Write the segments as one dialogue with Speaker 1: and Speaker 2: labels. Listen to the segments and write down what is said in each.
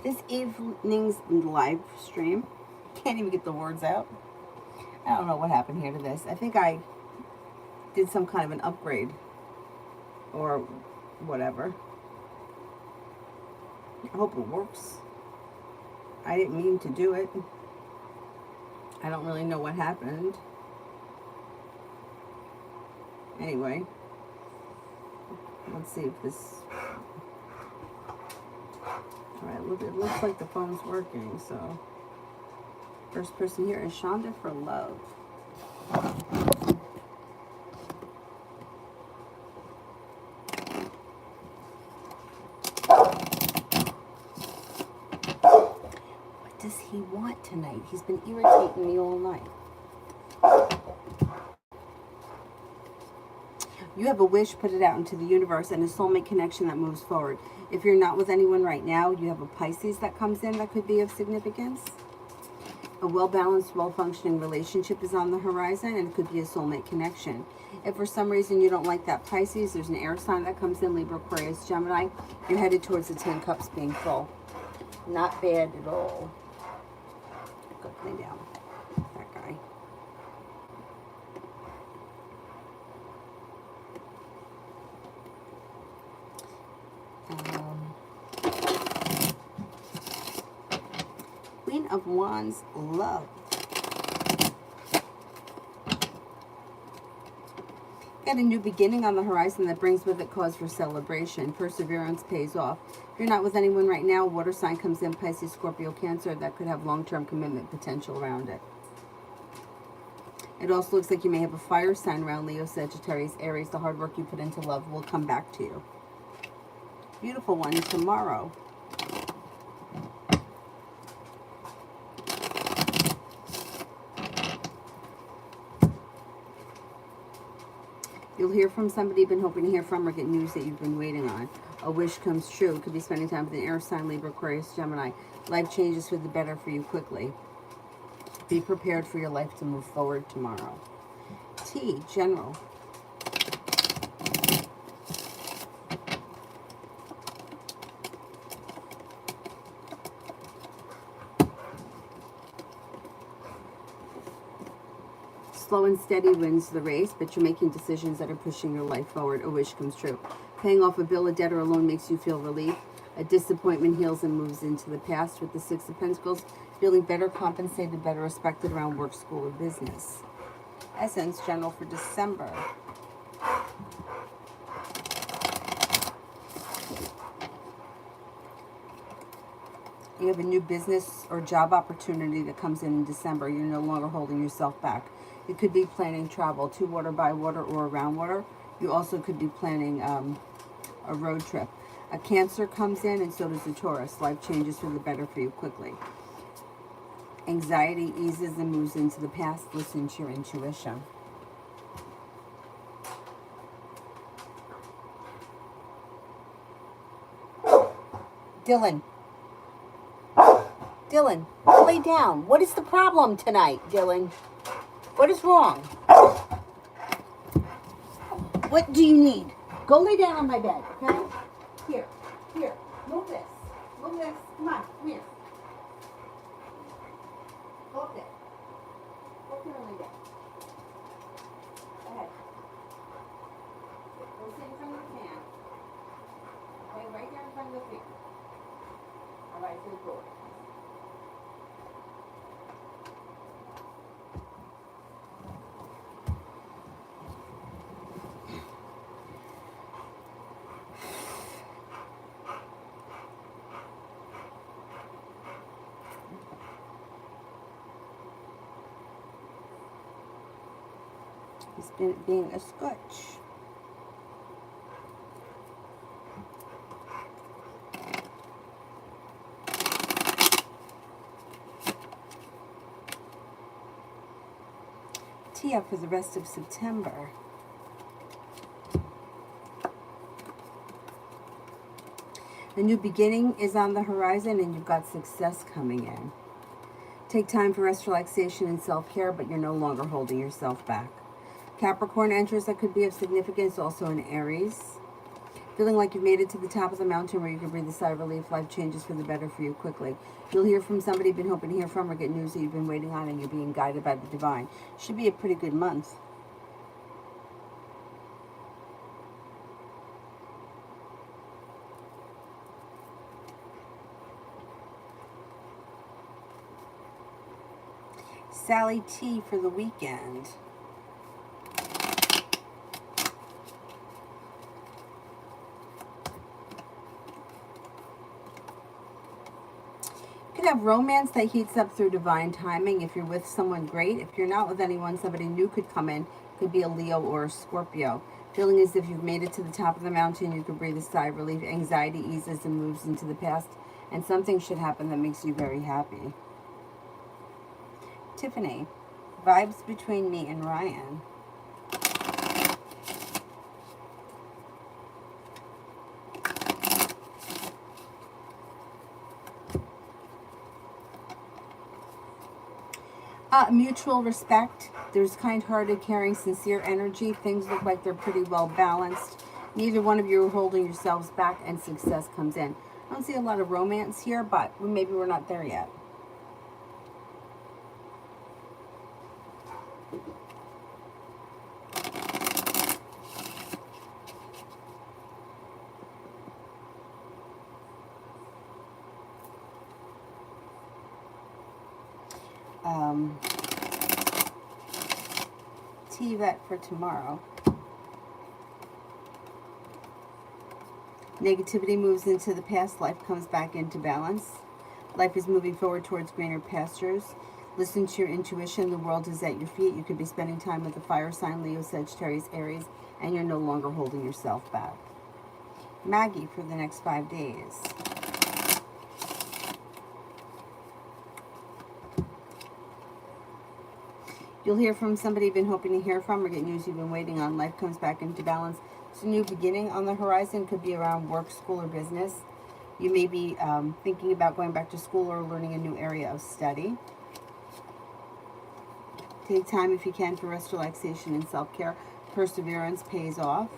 Speaker 1: This evening's live stream, can't even get the words out. I don't know what happened here to this. I think I did some kind of an upgrade or whatever. I hope it works. I didn't mean to do it. I don't really know what happened. Anyway, let's see if this... Alright, look, it looks like the phone's working, so... First person here is Shonda for love. What does he want tonight? He's been irritating me all night. You have a wish, put it out into the universe, and a soulmate connection that moves forward. If you're not with anyone right now, you have a Pisces that comes in that could be of significance. A well-balanced, well-functioning relationship is on the horizon, and it could be a soulmate connection. If for some reason you don't like that Pisces, there's an air sign that comes in, Libra, Aquarius, Gemini. You're headed towards the 10 cups being full. Not bad at all. Go play down that guy. Queen of Wands, love. Got a new beginning on the horizon that brings with it cause for celebration. Perseverance pays off. If you're not with anyone right now, a water sign comes in, Pisces, Scorpio, Cancer, that could have long-term commitment potential around it. It also looks like you may have a fire sign around Leo, Sagittarius, Aries. The hard work you put into love will come back to you. Beautiful one tomorrow. You'll hear from somebody you've been hoping to hear from, or get news that you've been waiting on. A wish comes true. It could be spending time with an air sign, Libra, Aquarius, Gemini. Life changes for the better for you quickly. Be prepared for your life to move forward tomorrow. T, general. Slow and steady wins the race, but you're making decisions that are pushing your life forward. A wish comes true. Paying off a bill, a debt, or a loan makes you feel relief. A disappointment heals and moves into the past with the Six of Pentacles. Feeling better compensated, better respected around work, school, or business. Essence, general for December. You have a new business or job opportunity that comes in December. You're no longer holding yourself back. You could be planning travel to water, by water, or around water. You also could be planning a road trip. A Cancer comes in, and so does a Taurus. Life changes for the better for you quickly. Anxiety eases and moves into the past. Listen to your intuition. Dylan. Dylan, lay down. What is the problem tonight, Dylan? What is wrong? What do you need? Go lay down on my bed, okay? Here, here. Move this. Move this. Come on, come here. Go up there. Go up here and lay down. Go ahead. Go sit in front of the fan. Okay, right there in front of the fan. All right, good boy. He's been being a scotch. Tee up for the rest of September. A new beginning is on the horizon, and you've got success coming in. Take time for rest, relaxation, and self-care, but you're no longer holding yourself back. Capricorn enters that could be of significance, also in Aries. Feeling like you've made it to the top of the mountain where you can breathe a sigh of relief. Life changes for the better for you quickly. You'll hear from somebody you've been hoping to hear from, or get news that you've been waiting on, and you're being guided by the divine. Should be a pretty good month. Sally T for the weekend. You can have romance that heats up through divine timing. If you're with someone, great. If you're not with anyone, somebody new could come in. Could be a Leo or a Scorpio. Feeling as if you've made it to the top of the mountain, you can breathe a sigh of relief. Anxiety eases and moves into the past, and something should happen that makes you very happy. Tiffany, vibes between me and Ryan. Mutual respect. There's kind-hearted, caring, sincere energy. Things look like they're pretty well balanced. Neither one of you are holding yourselves back, and success comes in. I don't see a lot of romance here, but maybe we're not there yet. Vet for tomorrow. Negativity moves into the past. Life comes back into balance. Life is moving forward towards greener pastures. Listen to your intuition. The world is at your feet. You could be spending time with the fire sign, Leo, Sagittarius, Aries, and you're no longer holding yourself back. Maggie for the next 5 days. You'll hear from somebody you've been hoping to hear from, or get news you've been waiting on. Life comes back into balance. It's a new beginning on the horizon. Could be around work, school, or business. You may be thinking about going back to school or learning a new area of study. Take time if you can for rest, relaxation, and self-care. Perseverance pays off.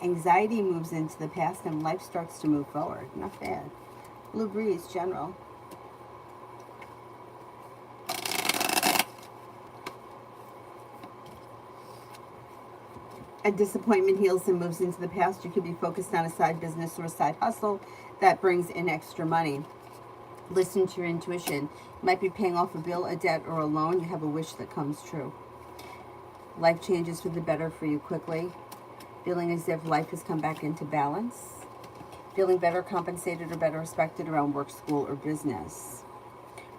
Speaker 1: Anxiety moves into the past, and life starts to move forward. Not bad. Blue breeze, general. A disappointment heals and moves into the past. You could be focused on a side business or a side hustle that brings in extra money. Listen to your intuition. You might be paying off a bill, a debt, or a loan. You have a wish that comes true. Life changes for the better for you quickly. Feeling as if life has come back into balance. Feeling better compensated or better respected around work, school, or business.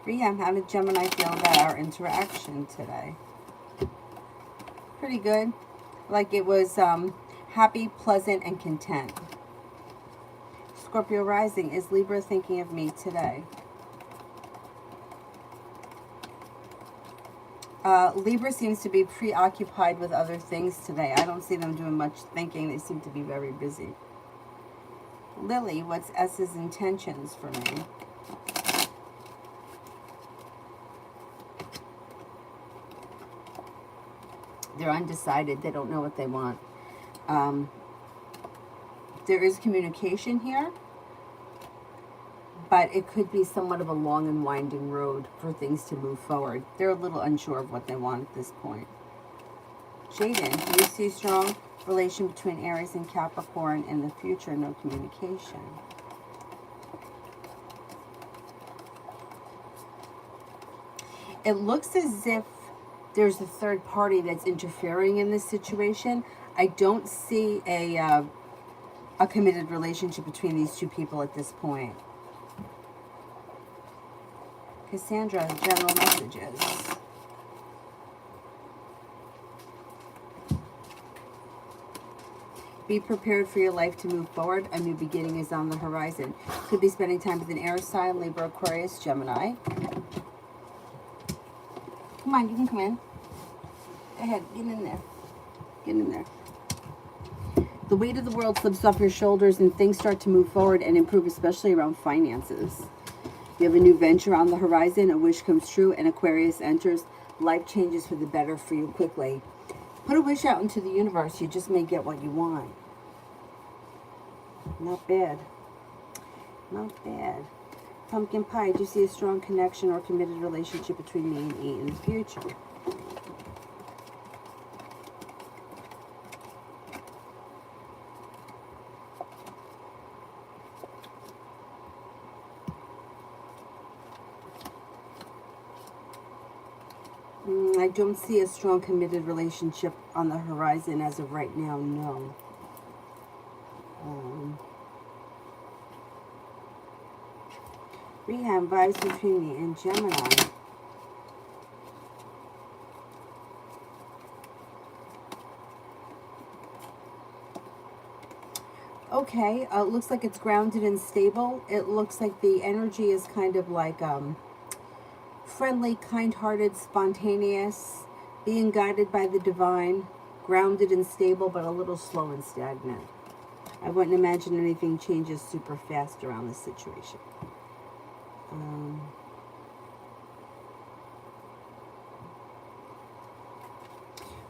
Speaker 1: Rhea, how did Gemini feel about our interaction today? Pretty good. Like it was happy, pleasant, and content. Scorpio rising, is Libra thinking of me today? Libra seems to be preoccupied with other things today. I don't see them doing much thinking. They seem to be very busy. Lily, what's S's intentions for me? They're undecided. They don't know what they want. There is communication here, but it could be somewhat of a long and winding road for things to move forward. They're a little unsure of what they want at this point. Jaden, do you see a strong relation between Aries and Capricorn in the future? No communication. It looks as if there's a third party that's interfering in this situation. I don't see a committed relationship between these two people at this point. Cassandra, general messages. Be prepared for your life to move forward. A new beginning is on the horizon. Could be spending time with an air sign, Libra, Aquarius, Gemini. Come on, you can come in. Go ahead, get in there. Get in there. The weight of the world slips off your shoulders and things start to move forward and improve, especially around finances. You have a new venture on the horizon. A wish comes true and Aquarius enters. Life changes for the better for you quickly. Put a wish out into the universe. You just may get what you want. Not bad. Not bad. Pumpkin pie, do you see a strong connection or committed relationship between me and E in the future? I don't see a strong committed relationship on the horizon as of right now, no. Rehab vibes between me and Gemini. Okay, looks like it's grounded and stable. It looks like the energy is kind of like friendly, kind-hearted, spontaneous, being guided by the divine, grounded and stable, but a little slow and stagnant. I wouldn't imagine anything changes super fast around this situation.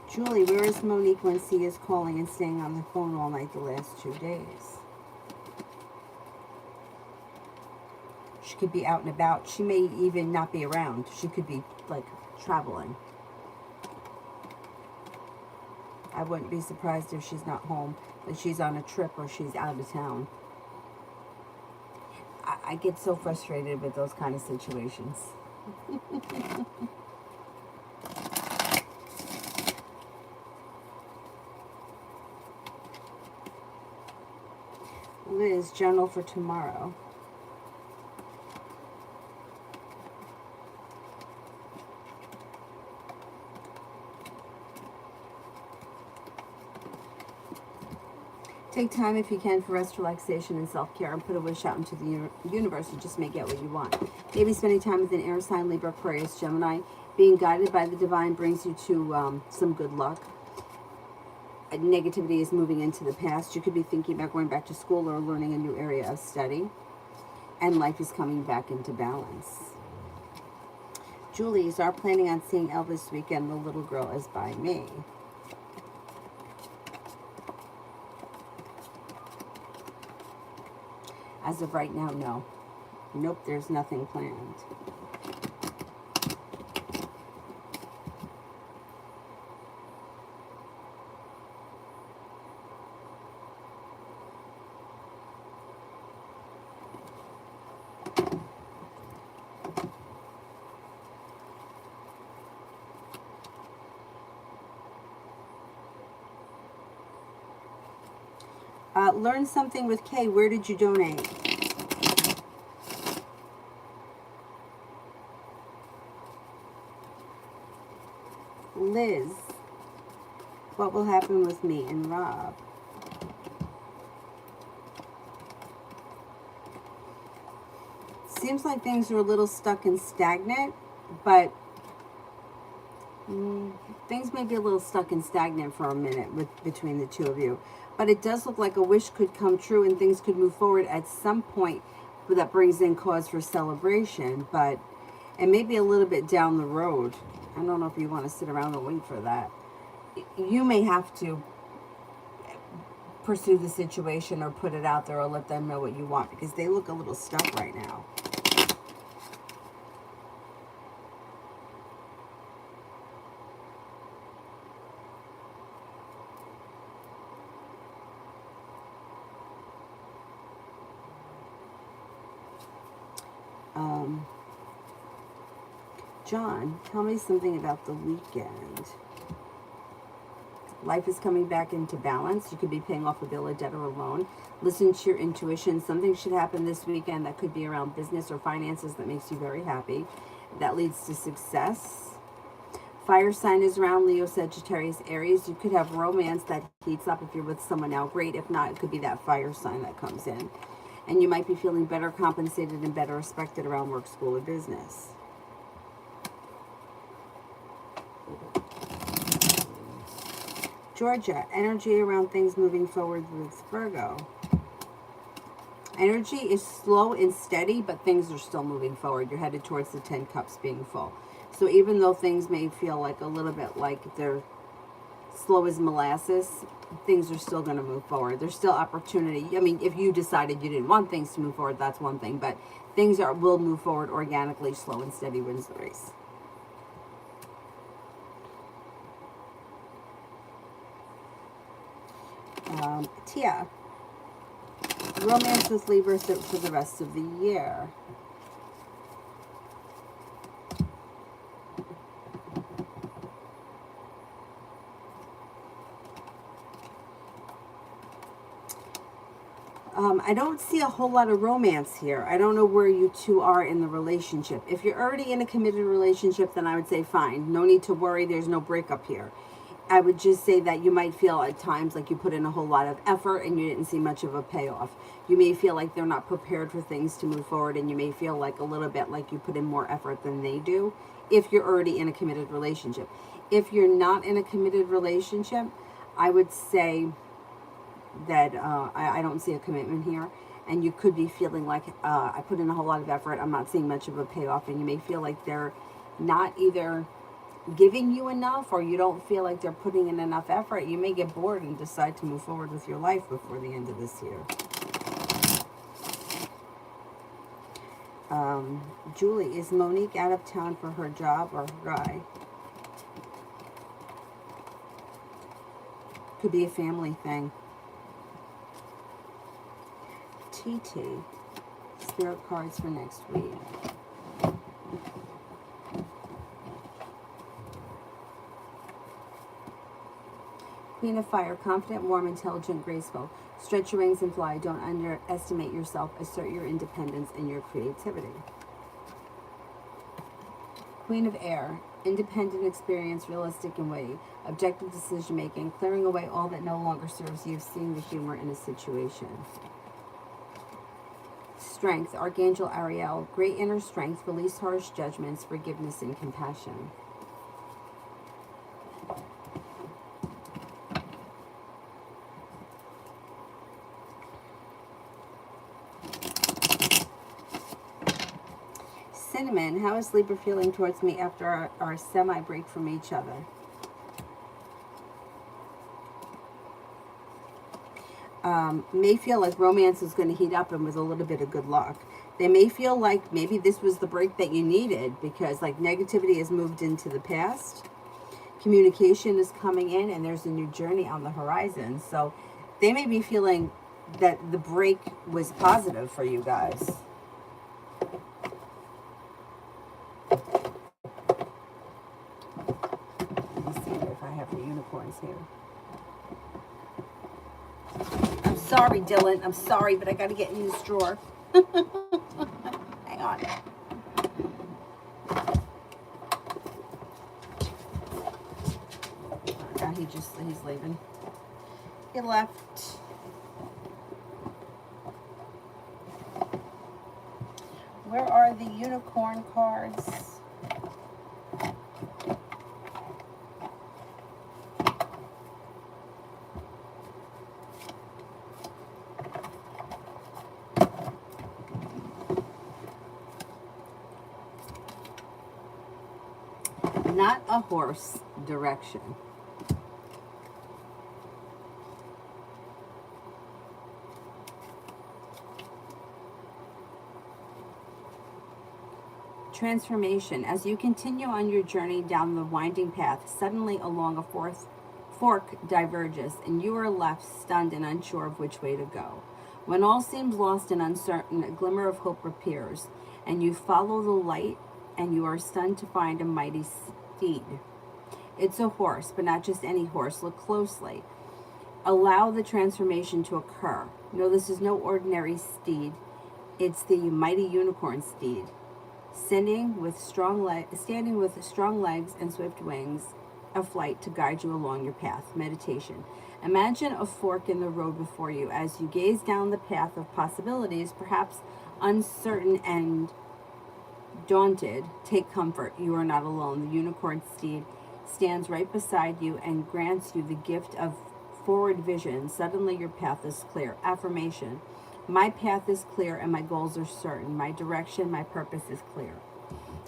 Speaker 1: Julie, where is Monique when C is calling and staying on the phone all night the last 2 days? She could be out and about. She may even not be around. She could be, like, traveling. I wouldn't be surprised if she's not home, that she's on a trip or she's out of town. I get so frustrated with those kind of situations. Liz, journal for tomorrow. Take time if you can for rest, relaxation, and self-care, and put a wish out into the universe. You just may get what you want. Maybe spending time with an air sign, Libra, Aquarius, Gemini. Being guided by the divine brings you to some good luck. Negativity is moving into the past. You could be thinking about going back to school or learning a new area of study. And life is coming back into balance. Julie's are planning on seeing Elle this weekend. The little girl is by me. As of right now, no. Nope, there's nothing planned. Learn something with K. Where did you donate? Liz, what will happen with me and Rob? Seems like things are a little stuck and stagnant, but things may be a little stuck and stagnant for a minute between the two of you. But it does look like a wish could come true and things could move forward at some point that brings in cause for celebration, but it may be a little bit down the road. I don't know if you want to sit around and wait for that. You may have to pursue the situation or put it out there or let them know what you want, because they look a little stuck right now. John, tell me something about the weekend. Life is coming back into balance. You could be paying off a bill, a debt, or a loan. Listen to your intuition. Something should happen this weekend that could be around business or finances that makes you very happy. That leads to success. Fire sign is around, Leo, Sagittarius, Aries. You could have romance that heats up if you're with someone now. Great. If not, it could be that fire sign that comes in. And you might be feeling better compensated and better respected around work, school, or business. Georgia, energy around things moving forward with Virgo. Energy is slow and steady, but things are still moving forward. You're headed towards the 10 cups being full. So even though things may feel like a little bit like they're slow as molasses, things are still going to move forward. There's still opportunity. I mean, if you decided you didn't want things to move forward, that's one thing, but things will move forward organically. Slow and steady wins the race. Tia, romance with Libra for the rest of the year. I don't see a whole lot of romance here. I don't know where you two are in the relationship. If you're already in a committed relationship, then I would say fine. No need to worry. There's no breakup here. I would just say that you might feel at times like you put in a whole lot of effort and you didn't see much of a payoff. You may feel like they're not prepared for things to move forward, and you may feel like a little bit like you put in more effort than they do if you're already in a committed relationship. If you're not in a committed relationship, I would say that I don't see a commitment here, and you could be feeling like I put in a whole lot of effort, I'm not seeing much of a payoff, and you may feel like they're not either giving you enough or you don't feel like they're putting in enough effort. You may get bored and decide to move forward with your life before the end of this year. Julie, is Monique out of town for her job or her guy? Could be a family thing. TT, spirit cards for next week. Queen of Fire, confident, warm, intelligent, graceful. Stretch your wings and fly. Don't underestimate yourself. Assert your independence and your creativity. Queen of Air, independent, experienced, realistic, and witty. Objective decision making, clearing away all that no longer serves you, seeing the humor in a situation. Strength, Archangel Ariel, great inner strength, release harsh judgments, forgiveness, and compassion. Cinnamon, how is Libra feeling towards me after our semi-break from each other? May feel like romance is going to heat up, and with a little bit of good luck. They may feel like maybe this was the break that you needed, because like negativity has moved into the past. Communication is coming in, and there's a new journey on the horizon. So they may be feeling that the break was positive for you guys. Let me see if I have the unicorns here. I'm sorry, Dylan. I'm sorry, but I got to get in this drawer. Hang on. Now he's leaving. He left. Where are the unicorn cards? Not a horse, direction. Transformation. As you continue on your journey down the winding path, suddenly along a fork diverges, and you are left stunned and unsure of which way to go. When all seems lost and uncertain, a glimmer of hope appears, and you follow the light, and you are stunned to find a mighty steed. It's a horse, but not just any horse. Look closely. Allow the transformation to occur. No, this is no ordinary steed. It's the mighty unicorn steed, standing with strong legs and swift wings, a flight to guide you along your path. Meditation. Imagine a fork in the road before you. As you gaze down the path of possibilities, perhaps uncertain and daunted, take comfort. You are not alone. The unicorn steed stands right beside you and grants you the gift of forward vision. Suddenly your path is clear. Affirmation. My path is clear and my goals are certain. My direction, my purpose is clear.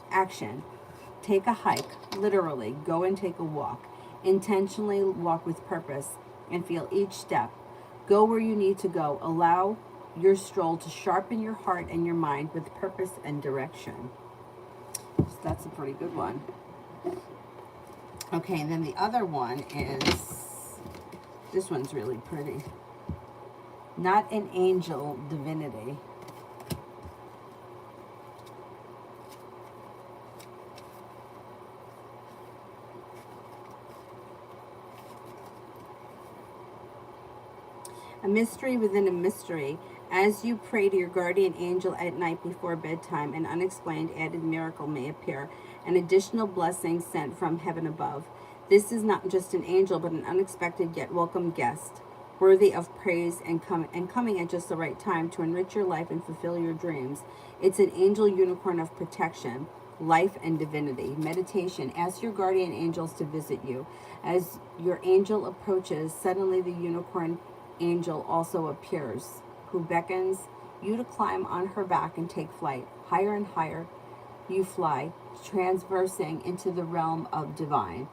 Speaker 1: Action. Take a hike. Literally, go and take a walk. Intentionally walk with purpose and feel each step. Go where you need to go. Allow your stroll to sharpen your heart and your mind with purpose and direction. So that's a pretty good one. Okay, and then the other one is, this one's really pretty. Not an angel, divinity. A mystery within a mystery. As you pray to your guardian angel at night before bedtime, an unexplained added miracle may appear, an additional blessing sent from heaven above. This is not just an angel, but an unexpected yet welcome guest, worthy of praise and coming at just the right time to enrich your life and fulfill your dreams. It's an angel unicorn of protection, life, and divinity. Meditation. Ask your guardian angels to visit you. As your angel approaches, suddenly the unicorn angel also appears, who beckons you to climb on her back and take flight. Higher and higher you fly, transversing into the realm of divine.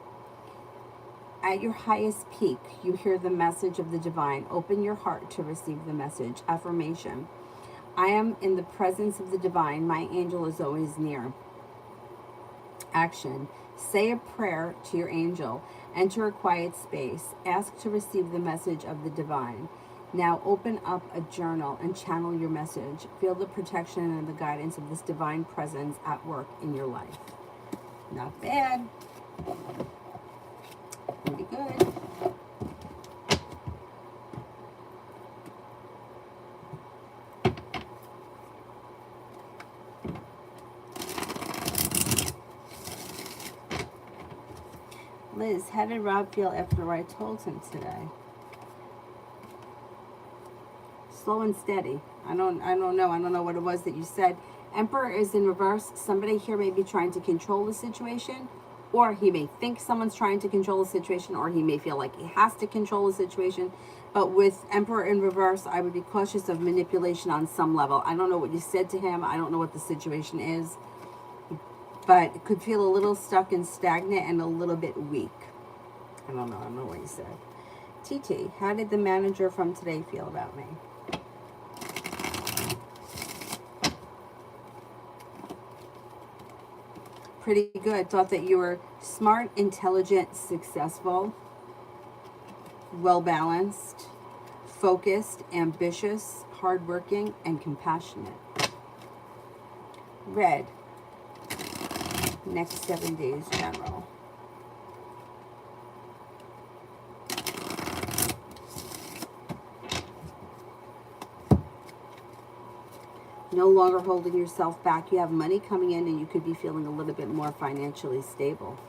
Speaker 1: At your highest peak, you hear the message of the divine. Open your heart to receive the message. Affirmation. I am in the presence of the divine. My angel is always near. Action. Say a prayer to your angel. Enter a quiet space. Ask to receive the message of the divine. Now open up a journal and channel your message. Feel the protection and the guidance of this divine presence at work in your life. Not bad. Pretty good. Liz, how did Rob feel after I told him today? Slow and steady. I don't know. I don't know what it was that you said. Emperor is in reverse. Somebody here may be trying to control the situation, or he may think someone's trying to control the situation, or he may feel like he has to control the situation. But with Emperor in reverse, I would be cautious of manipulation on some level. I don't know what you said to him. I don't know what the situation is. But it could feel a little stuck and stagnant and a little bit weak. I don't know what you said. TT, how did the manager from today feel about me? Pretty good. Thought that you were smart, intelligent, successful, well-balanced, focused, ambitious, hardworking, and compassionate. Red. Next 7 days, general. No longer holding yourself back. You have money coming in and you could be feeling a little bit more financially stable.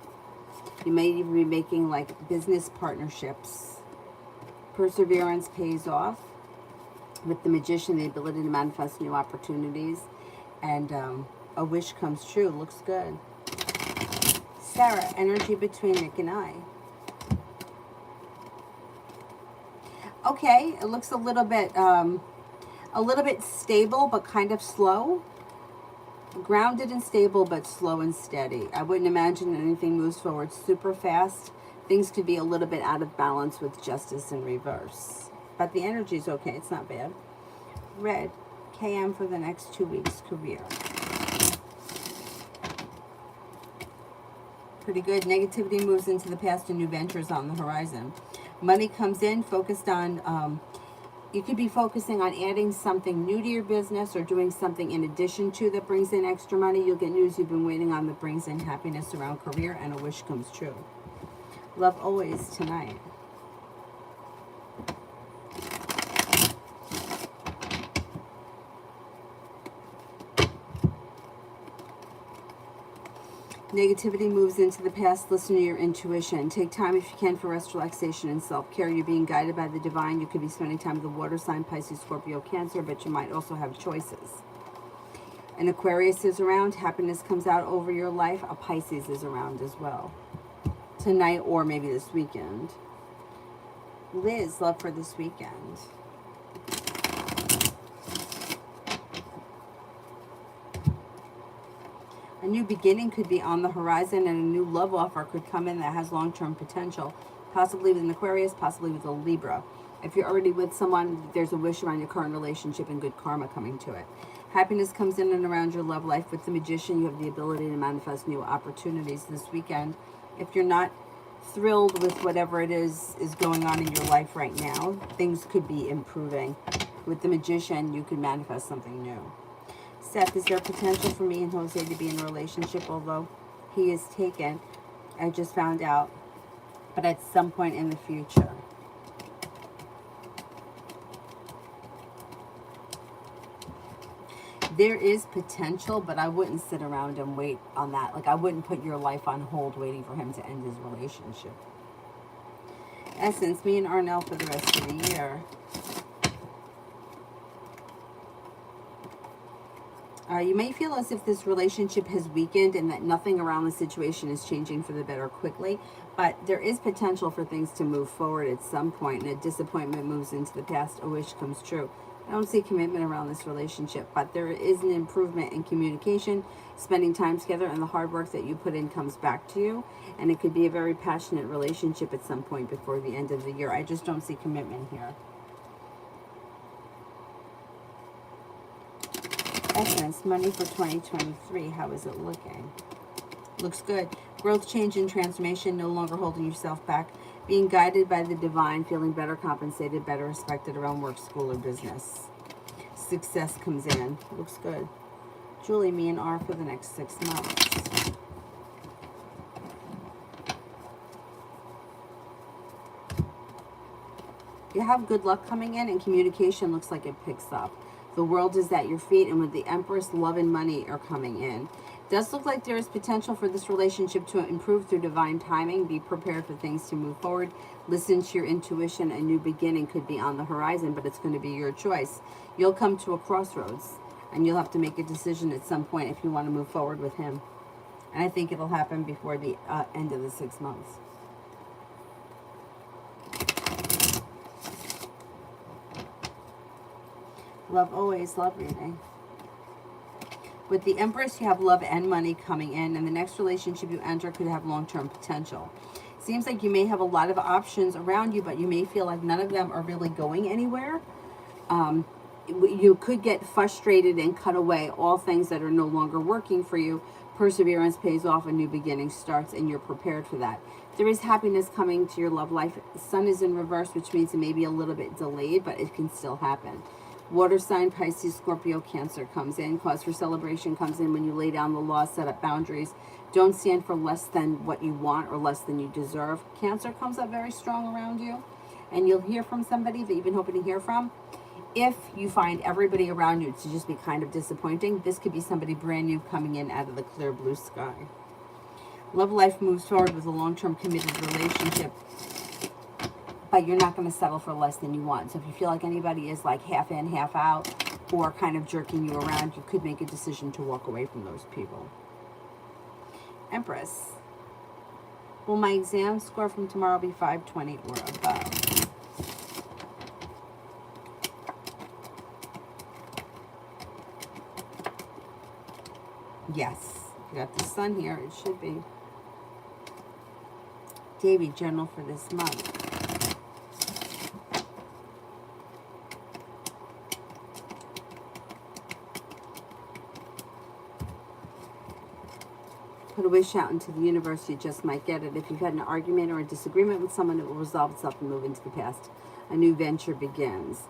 Speaker 1: You may even be making like business partnerships. Perseverance pays off. With the Magician, the ability to manifest new opportunities. And a wish comes true. Looks good. Sarah, energy between Nick and I. Okay, it looks a little bit stable, but kind of slow. Grounded and stable, but slow and steady. I wouldn't imagine anything moves forward super fast. Things could be a little bit out of balance with Justice in reverse. But the energy is okay. It's not bad. Red, KM for the next 2 weeks, career. Pretty good. Negativity moves into the past and new ventures on the horizon. Money comes in, focused on, you could be focusing on adding something new to your business or doing something in addition to that brings in extra money. You'll get news you've been waiting on that brings in happiness around career, and a wish comes true. Love always tonight. Negativity moves into the past. Listen to your intuition. Take time if you can for rest, relaxation, and self-care. You're being guided by the divine. You could be spending time with the water sign, Pisces, Scorpio, Cancer, but you might also have choices. An Aquarius is around. Happiness comes out over your life. A Pisces is around as well. Tonight or maybe this weekend. Liz, love for this weekend. A new beginning could be on the horizon, and a new love offer could come in that has long-term potential, possibly with an Aquarius, possibly with a Libra. If you're already with someone, there's a wish around your current relationship and good karma coming to it. Happiness comes in and around your love life. With the Magician, you have the ability to manifest new opportunities this weekend. If you're not thrilled with whatever it is going on in your life right now, things could be improving. With the Magician, you could manifest something new. Seth, is there potential for me and Jose to be in a relationship, although he is taken? I just found out, but at some point in the future. There is potential, but I wouldn't sit around and wait on that. Like, I wouldn't put your life on hold waiting for him to end his relationship. Essence, me and Arnell for the rest of the year. You may feel as if this relationship has weakened and that nothing around the situation is changing for the better quickly, but there is potential for things to move forward at some point, and a disappointment moves into the past, a wish comes true. I don't see commitment around this relationship, but there is an improvement in communication, spending time together, and the hard work that you put in comes back to you, and it could be a very passionate relationship at some point before the end of the year. I just don't see commitment here. Essence, money for 2023, how is it looking? Looks good. Growth, change, and transformation, no longer holding yourself back. Being guided by the divine, feeling better compensated, better respected around work, school, or business. Success comes in. Looks good. Julie, me and R for the next 6 months. You have good luck coming in, and communication looks like it picks up. The world is at your feet, and with the Empress, love and money are coming in. It does look like there is potential for this relationship to improve through divine timing. Be prepared for things to move forward. Listen to your intuition. A new beginning could be on the horizon, but it's going to be your choice. You'll come to a crossroads, and you'll have to make a decision at some point if you want to move forward with him. And I think it'll happen before the end of the 6 months. Love always, love reading. With the Empress, you have love and money coming in, and the next relationship you enter could have long-term potential. Seems like you may have a lot of options around you, but you may feel like none of them are really going anywhere. You could get frustrated and cut away all things that are no longer working for you. Perseverance pays off, a new beginning starts, and you're prepared for that. There is happiness coming to your love life. Sun is in reverse, which means it may be a little bit delayed, but it can still happen. Water sign, Pisces, Scorpio, Cancer comes in. Cause for celebration comes in when you lay down the law, set up boundaries. Don't stand for less than what you want or less than you deserve. Cancer comes up very strong around you, and you'll hear from somebody that you've been hoping to hear from. If you find everybody around you to just be kind of disappointing, this could be somebody brand new coming in out of the clear blue sky. Love life moves forward with a long-term committed relationship, but you're not going to settle for less than you want. So if you feel like anybody is like half in, half out, or kind of jerking you around, you could make a decision to walk away from those people. Empress. Will my exam score from tomorrow be 520 or above? Yes. You got the sun here. It should be. Davy, journal for this month. Put a wish out into the universe, you just might get it. If you've had an argument or a disagreement with someone, it will resolve itself and move into the past. A new venture begins.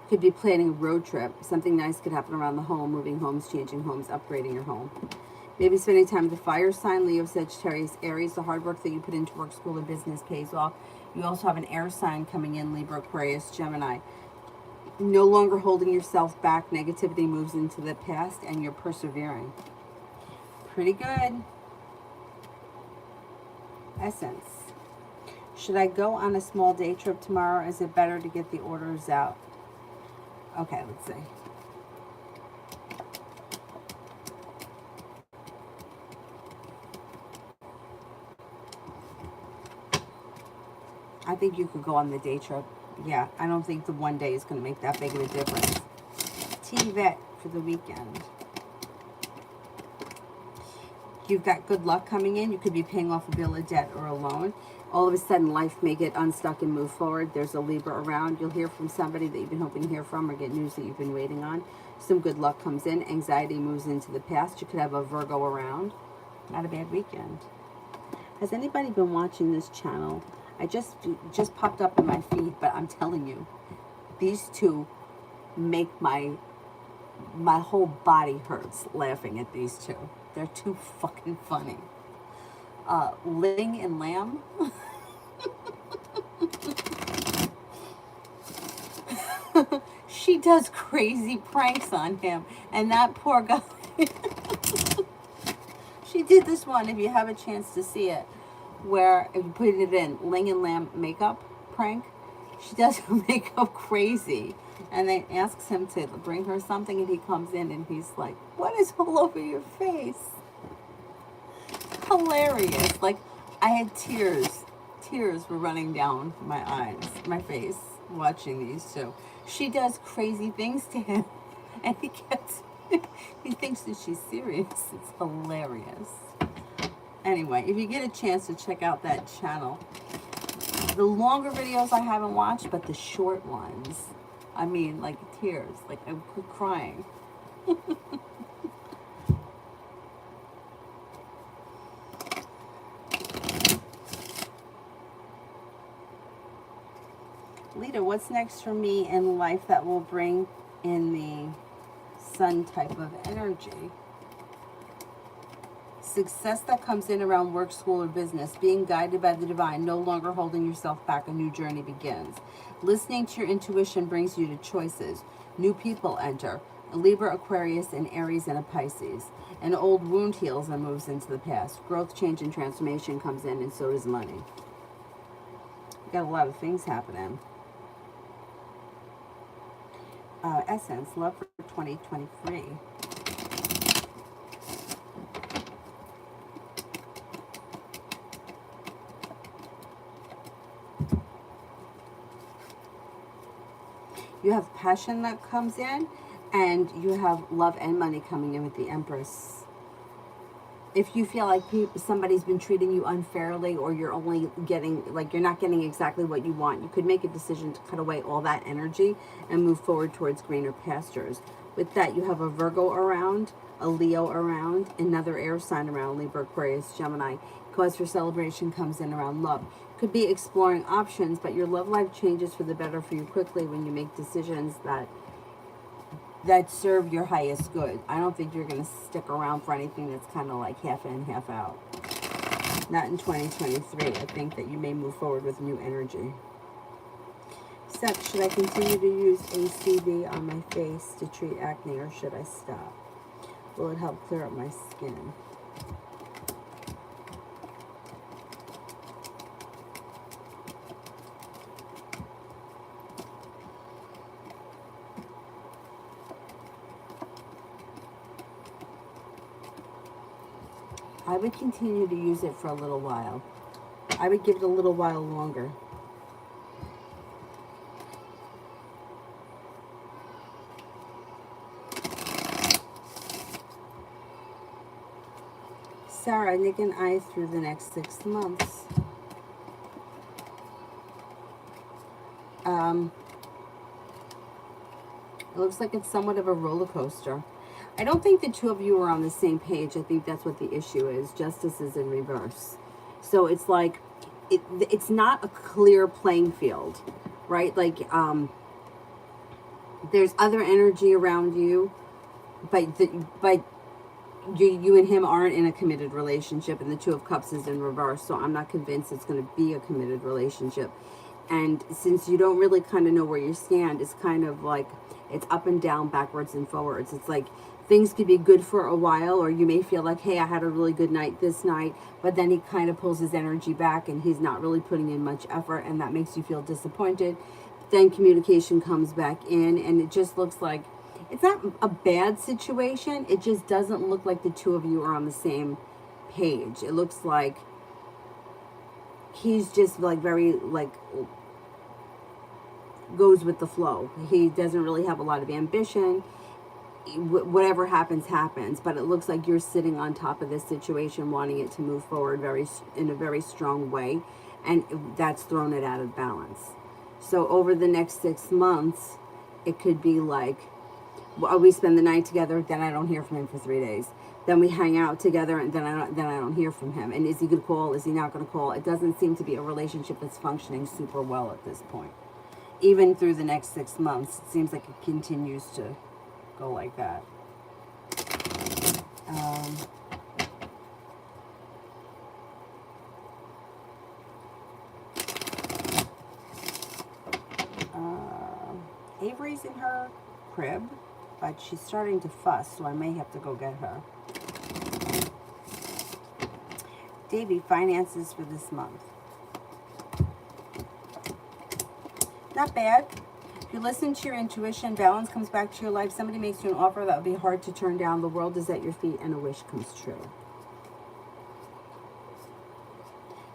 Speaker 1: Could be planning a road trip. Something nice could happen around the home, moving homes, changing homes, upgrading your home. Maybe spending time with the fire sign, Leo, Sagittarius, Aries. The hard work that you put into work, school, or business pays off. You also have an air sign coming in, Libra, Aquarius, Gemini. No longer holding yourself back. Negativity moves into the past, and you're persevering. Pretty good. Essence. Should I go on a small day trip tomorrow? Is it better to get the orders out? Okay, let's see. I think you could go on the day trip. Yeah, I don't think the one day is going to make that big of a difference. T-Vet for the weekend. You've got good luck coming in. You could be paying off a bill of debt or a loan. All of a sudden, life may get unstuck and move forward. There's a Libra around. You'll hear from somebody that you've been hoping to hear from, or get news that you've been waiting on. Some good luck comes in. Anxiety moves into the past. You could have a Virgo around. Not a bad weekend. Has anybody been watching this channel? I just popped up in my feed, but I'm telling you, these two make my whole body hurts laughing at these two. They're too fucking funny. Ling and Lamb. She does crazy pranks on him, and that poor guy. She did this one, if you have a chance to see it, where, if you put it in, Ling and Lamb makeup prank, she does her makeup crazy, and then asks him to bring her something, and he comes in and he's like, what is all over your face? Hilarious. Like, I had tears were running down my eyes, my face, watching these two. She does crazy things to him, and he thinks that she's serious. It's hilarious. Anyway, if you get a chance to check out that channel, the longer videos I haven't watched, but the short ones, I mean, like tears, like I'm crying. Lita, what's next for me in life that will bring in the sun type of energy? Success that comes in around work, school, or business. Being guided by the divine, no longer holding yourself back. A new journey begins. Listening to your intuition brings you to choices. New people enter. A Libra, Aquarius, and Aries, and a Pisces. An old wound heals and moves into the past. Growth, change, and transformation comes in, and so does money. Got a lot of things happening. Essence, love for 2023. You have passion that comes in, and you have love and money coming in with the Empress. If you feel like somebody's been treating you unfairly, or you're only getting, like, you're not getting exactly what you want, you could make a decision to cut away all that energy and move forward towards greener pastures. With that, you have a Virgo around, a Leo around, another air sign around, Libra, Aquarius, Gemini. Cause for celebration comes in around love. Could be exploring options, but your love life changes for the better for you quickly when you make decisions that serve your highest good. I don't think you're going to stick around for anything that's kind of like half in, half out. Not in 2023. I think that you may move forward with new energy. Sex, should I continue to use ACV on my face to treat acne, or should I stop? Will it help clear up my skin? I would continue to use it for a little while. I would give it a little while longer. Sarah, Nick and I through the next 6 months. It looks like it's somewhat of a roller coaster. I don't think the two of you are on the same page. I think that's what the issue is. Justice is in reverse. So it's like, it's not a clear playing field, right? Like, there's other energy around you, but you and him aren't in a committed relationship, and the Two of Cups is in reverse. So I'm not convinced it's going to be a committed relationship. And since you don't really kind of know where you stand, it's kind of like, it's up and down, backwards and forwards. It's like things could be good for a while, or you may feel like, hey, I had a really good night this night, but then he kind of pulls his energy back and he's not really putting in much effort, and that makes you feel disappointed. Then communication comes back in, and it just looks like it's not a bad situation. It just doesn't look like the two of you are on the same page. It looks like he's just like very like goes with the flow. He doesn't really have a lot of ambition. whatever happens, happens. But it looks like you're sitting on top of this situation, wanting it to move forward in a very strong way. And that's thrown it out of balance. So over the next 6 months, it could be like, well, we spend the night together, then I don't hear from him for 3 days. Then we hang out together, and then I don't hear from him. And is he going to call? Is he not going to call? It doesn't seem to be a relationship that's functioning super well at this point. Even through the next 6 months, it seems like it continues to go like that. Avery's in her crib, but she's starting to fuss, so I may have to go get her. Davy, finances for this month. Not bad. If you listen to your intuition, balance comes back to your life. Somebody makes you an offer that would be hard to turn down. The world is at your feet, and a wish comes true.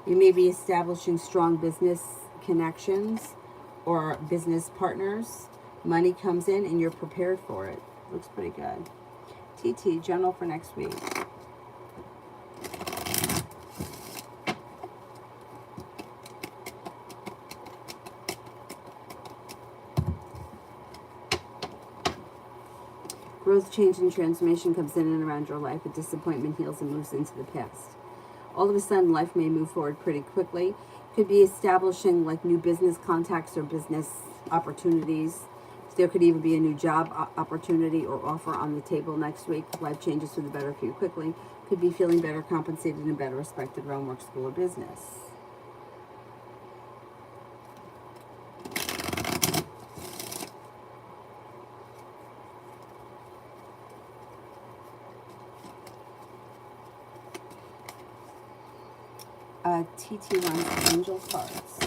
Speaker 1: You may be establishing strong business connections or business partners. Money comes in, and you're prepared for it. Looks pretty good. TT, general for next week. Growth, change, and transformation comes in and around your life. A disappointment heals and moves into the past. All of a sudden, life may move forward pretty quickly. Could be establishing like new business contacts or business opportunities. There could even be a new job opportunity or offer on the table next week. Life changes for the better for you quickly. Could be feeling better compensated and better respected around work, school, or business. TT runs angel cards.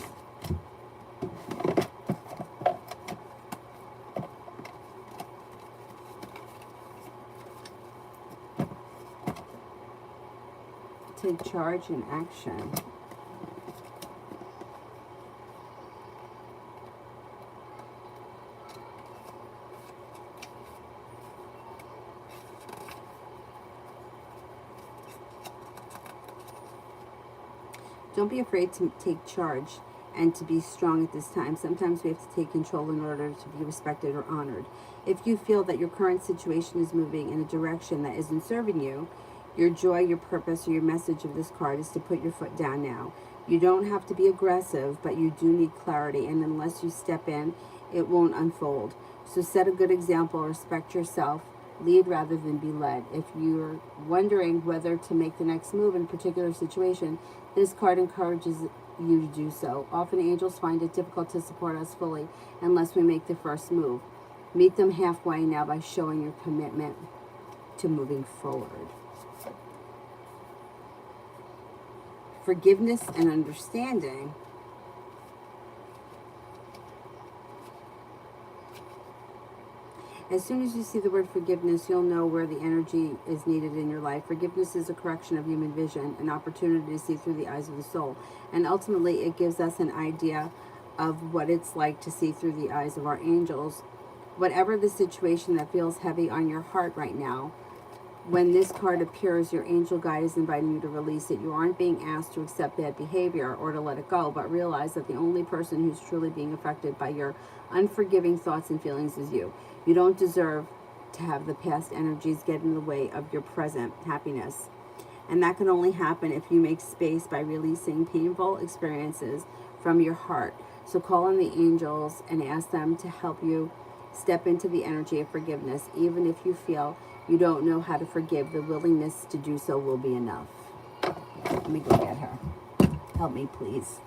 Speaker 1: Take charge and action. Don't be afraid to take charge and to be strong at this time. Sometimes we have to take control in order to be respected or honored. If you feel that your current situation is moving in a direction that isn't serving you, your joy, your purpose, or your message of this card is to put your foot down now. You don't have to be aggressive, but you do need clarity, and unless you step in, it won't unfold. So set a good example, respect yourself, lead rather than be led. If you're wondering whether to make the next move in a particular situation, this card encourages you to do so. Often angels find it difficult to support us fully unless we make the first move. Meet them halfway now by showing your commitment to moving forward. Forgiveness and understanding. As soon as you see the word forgiveness, you'll know where the energy is needed in your life. Forgiveness is a correction of human vision, an opportunity to see through the eyes of the soul. And ultimately, it gives us an idea of what it's like to see through the eyes of our angels. Whatever the situation that feels heavy on your heart right now, when this card appears, your angel guide is inviting you to release it. You aren't being asked to accept bad behavior or to let it go, but realize that the only person who's truly being affected by your unforgiving thoughts and feelings is you. You don't deserve to have the past energies get in the way of your present happiness. And that can only happen if you make space by releasing painful experiences from your heart. So call on the angels and ask them to help you step into the energy of forgiveness. Even if you feel you don't know how to forgive, the willingness to do so will be enough. Let me go get her. Help me, please.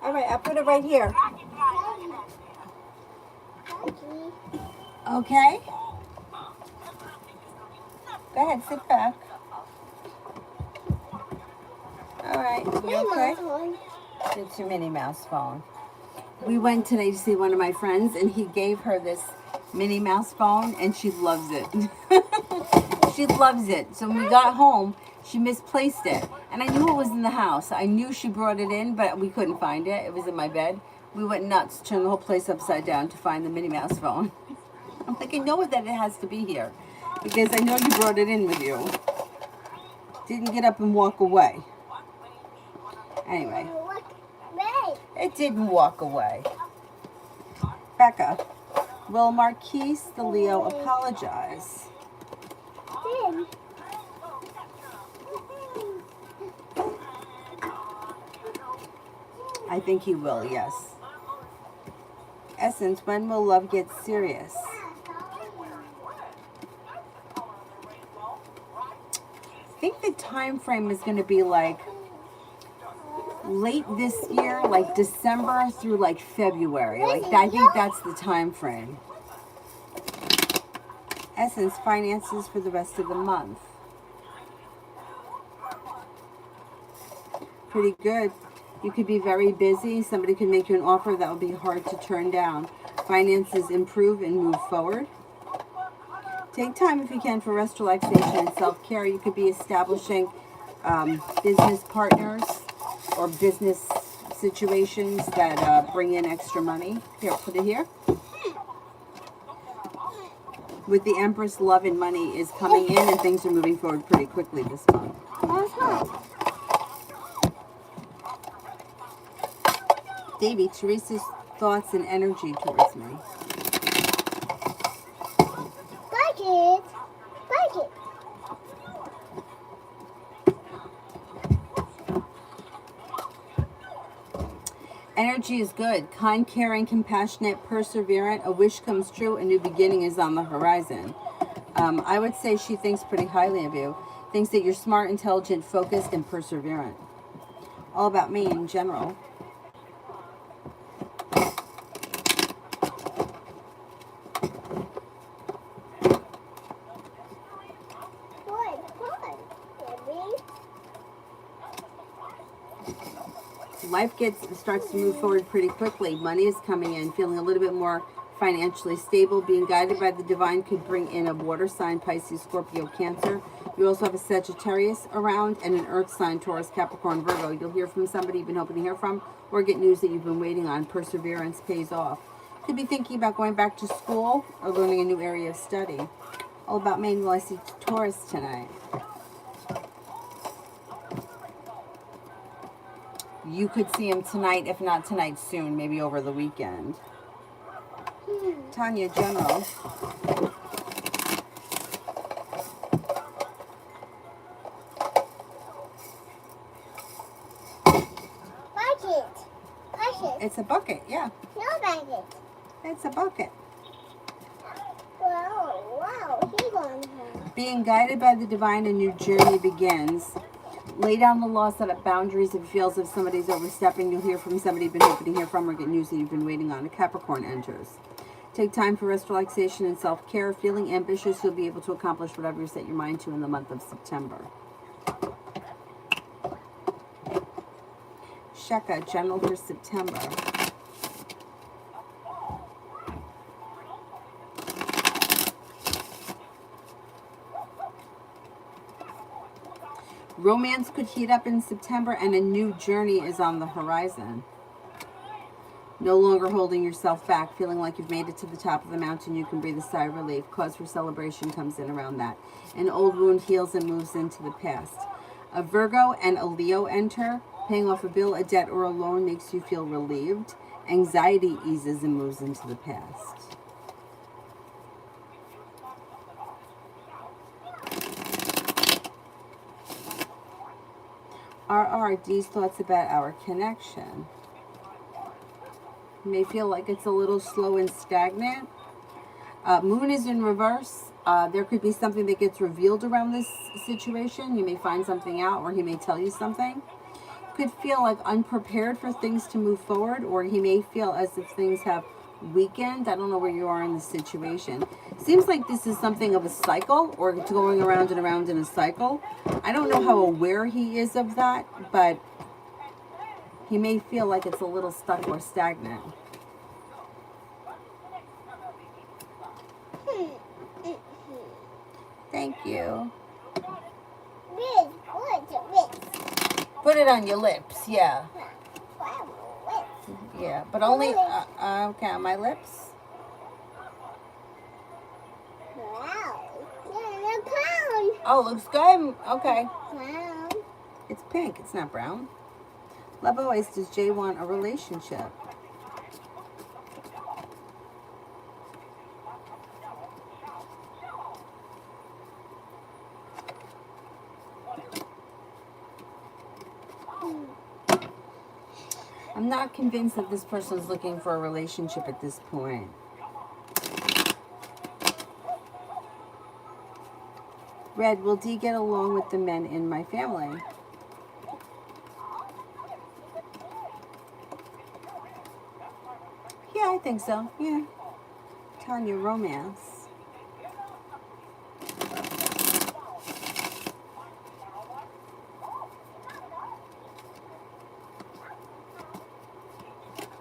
Speaker 1: All right, I'll put it right here. Okay? Go ahead, sit back. All right, you okay? It's your Minnie Mouse phone. We went today to see one of my friends, and he gave her this Minnie Mouse phone, and she loves it. She loves it. So when we got home, she misplaced it. And I knew it was in the house. I knew she brought it in, but we couldn't find it. It was in my bed. We went nuts, turned the whole place upside down to find the Minnie Mouse phone. I'm like, I know that it has to be here, because I know you brought it in with you. Didn't get up and walk away. Anyway. It didn't walk away. Becca, will Marquise the Leo apologize? I think he will, yes. Essence, when will love get serious? I think the time frame is going to be like late this year, like December through like February. Like I think that's the time frame. Essence, finances for the rest of the month. Pretty good. You could be very busy. Somebody could make you an offer that will be hard to turn down. Finances improve and move forward. Take time if you can for rest, relaxation, and self-care. You could be establishing business partners or business situations that bring in extra money. Here, put it here. With the Empress, love and money is coming in, and things are moving forward pretty quickly this month. Davey, Teresa's thoughts and energy towards me.
Speaker 2: Like it. Like it.
Speaker 1: Energy is good. Kind, caring, compassionate, perseverant. A wish comes true. A new beginning is on the horizon. I would say she thinks pretty highly of you. Thinks that you're smart, intelligent, focused, and perseverant. All about me in general. Life starts to move forward pretty quickly. Money is coming in, feeling a little bit more financially stable. Being guided by the divine could bring in a water sign, Pisces, Scorpio, Cancer. You also have a Sagittarius around and an earth sign, Taurus, Capricorn, Virgo. You'll hear from somebody you've been hoping to hear from, or get news that you've been waiting on. Perseverance pays off. Could be thinking about going back to school or learning a new area of study. All about me. Will I see Taurus tonight? You could see him tonight, if not tonight, soon, maybe over the weekend. Tanya, general.
Speaker 2: Bucket. Bucket.
Speaker 1: It's a bucket, yeah.
Speaker 2: No bucket.
Speaker 1: It's a bucket.
Speaker 2: Wow. He's on her.
Speaker 1: Being guided by the divine, a new journey begins. Lay down the law, set up boundaries. If it feels if somebody's overstepping, you'll hear from somebody you've been hoping to hear from, or get news that you've been waiting on. A Capricorn enters. Take time for rest, relaxation, and self-care. Feeling ambitious, you'll be able to accomplish whatever you set your mind to in the month of September. Sheka, general for September. Romance could heat up in September, and a new journey is on the horizon. No longer holding yourself back, feeling like you've made it to the top of the mountain, you can breathe a sigh of relief. Cause for celebration comes in around that. An old wound heals and moves into the past. A Virgo and a Leo enter. Paying off a bill, a debt, or a loan makes you feel relieved. Anxiety eases and moves into the past. RR, D's thoughts about our connection. You may feel like it's a little slow and stagnant. Moon is in reverse. There could be something that gets revealed around this situation. You may find something out, or he may tell you something. Could feel like unprepared for things to move forward, or he may feel as if things have weakened. I don't know where you are in the situation. Seems like this is something of a cycle, or it's going around and around in a cycle. I don't know how aware he is of that, but he may feel like it's a little stuck or stagnant. Thank you. Put it on your lips, yeah. Yeah, but only, okay, on my lips.
Speaker 2: Wow. Yeah, a clown.
Speaker 1: Oh, looks good. Okay.
Speaker 2: Clown.
Speaker 1: It's pink, it's not brown. Love always, does Jay want a relationship? I'm not convinced that this person's looking for a relationship at this point. Red, will Dee get along with the men in my family? Yeah, I think so. Yeah. Tanya, romance.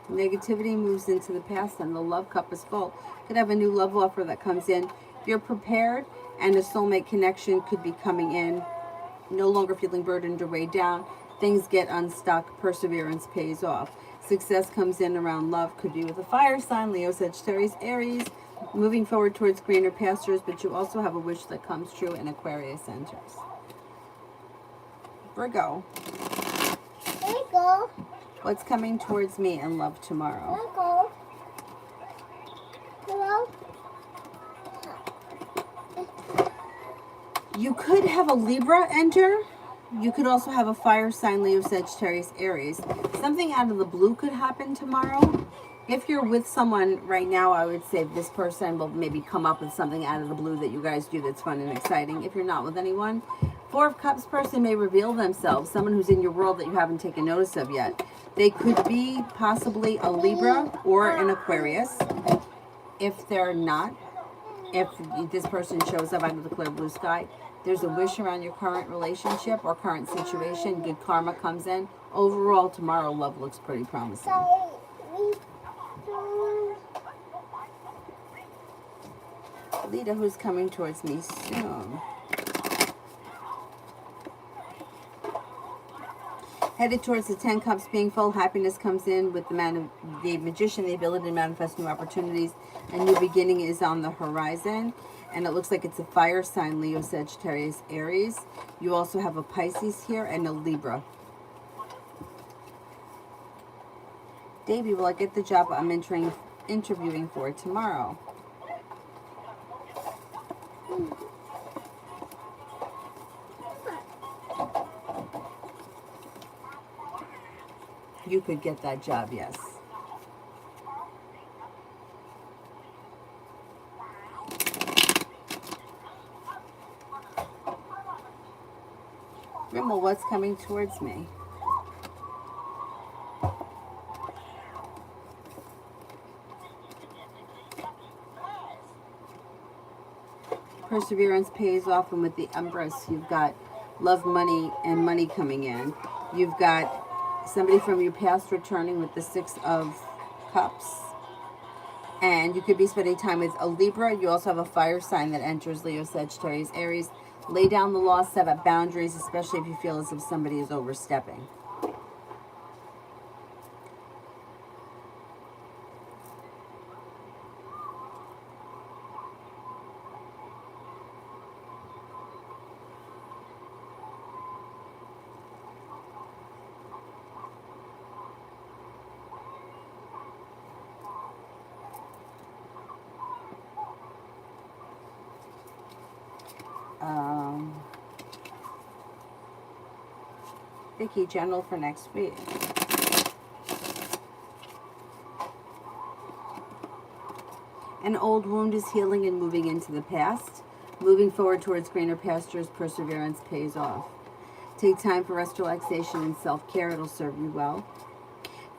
Speaker 1: Negativity moves into the past and the love cup is full. Could have a new love offer that comes in. You're prepared, and a soulmate connection could be coming in. No longer feeling burdened or weighed down. Things get unstuck. Perseverance pays off. Success comes in around love. Could be with a fire sign, Leo, Sagittarius, Aries. Moving forward towards greener pastures, but you also have a wish that comes true, and Aquarius enters. Virgo.
Speaker 2: Virgo.
Speaker 1: What's coming towards me in love tomorrow?
Speaker 2: Virgo. Hello.
Speaker 1: You could have a Libra enter. You could also have a fire sign, Leo, Sagittarius, Aries. Something out of the blue could happen tomorrow. If you're with someone right now, I would say this person will maybe come up with something out of the blue that you guys do that's fun and exciting. If you're not with anyone, Four of Cups person may reveal themselves, someone who's in your world that you haven't taken notice of yet. They could be possibly a Libra or an Aquarius. If they're not, if this person shows up out of the clear blue sky, there's a wish around your current relationship or current situation. Good karma comes in. Overall, tomorrow, love looks pretty promising. Lita, who's coming towards me soon. Headed towards the 10 Cups being full. Happiness comes in with the Magician, the ability to manifest new opportunities. A new beginning is on the horizon. And it looks like it's a fire sign, Leo, Sagittarius, Aries. You also have a Pisces here and a Libra. Davey, will I get the job I'm interviewing for tomorrow? You could get that job, yes. Rimmel, what's coming towards me? Perseverance pays off, and with the Empress, you've got love, money, and money coming in. You've got somebody from your past returning with the 6 of Cups. And you could be spending time with a Libra. You also have a fire sign that enters, Leo, Sagittarius, Aries. Lay down the law, set up boundaries, especially if you feel as if somebody is overstepping. Vicky, general for next week. An old wound is healing and moving into the past. Moving forward towards greener pastures, perseverance pays off. Take time for rest, relaxation, and self-care. It'll serve you well.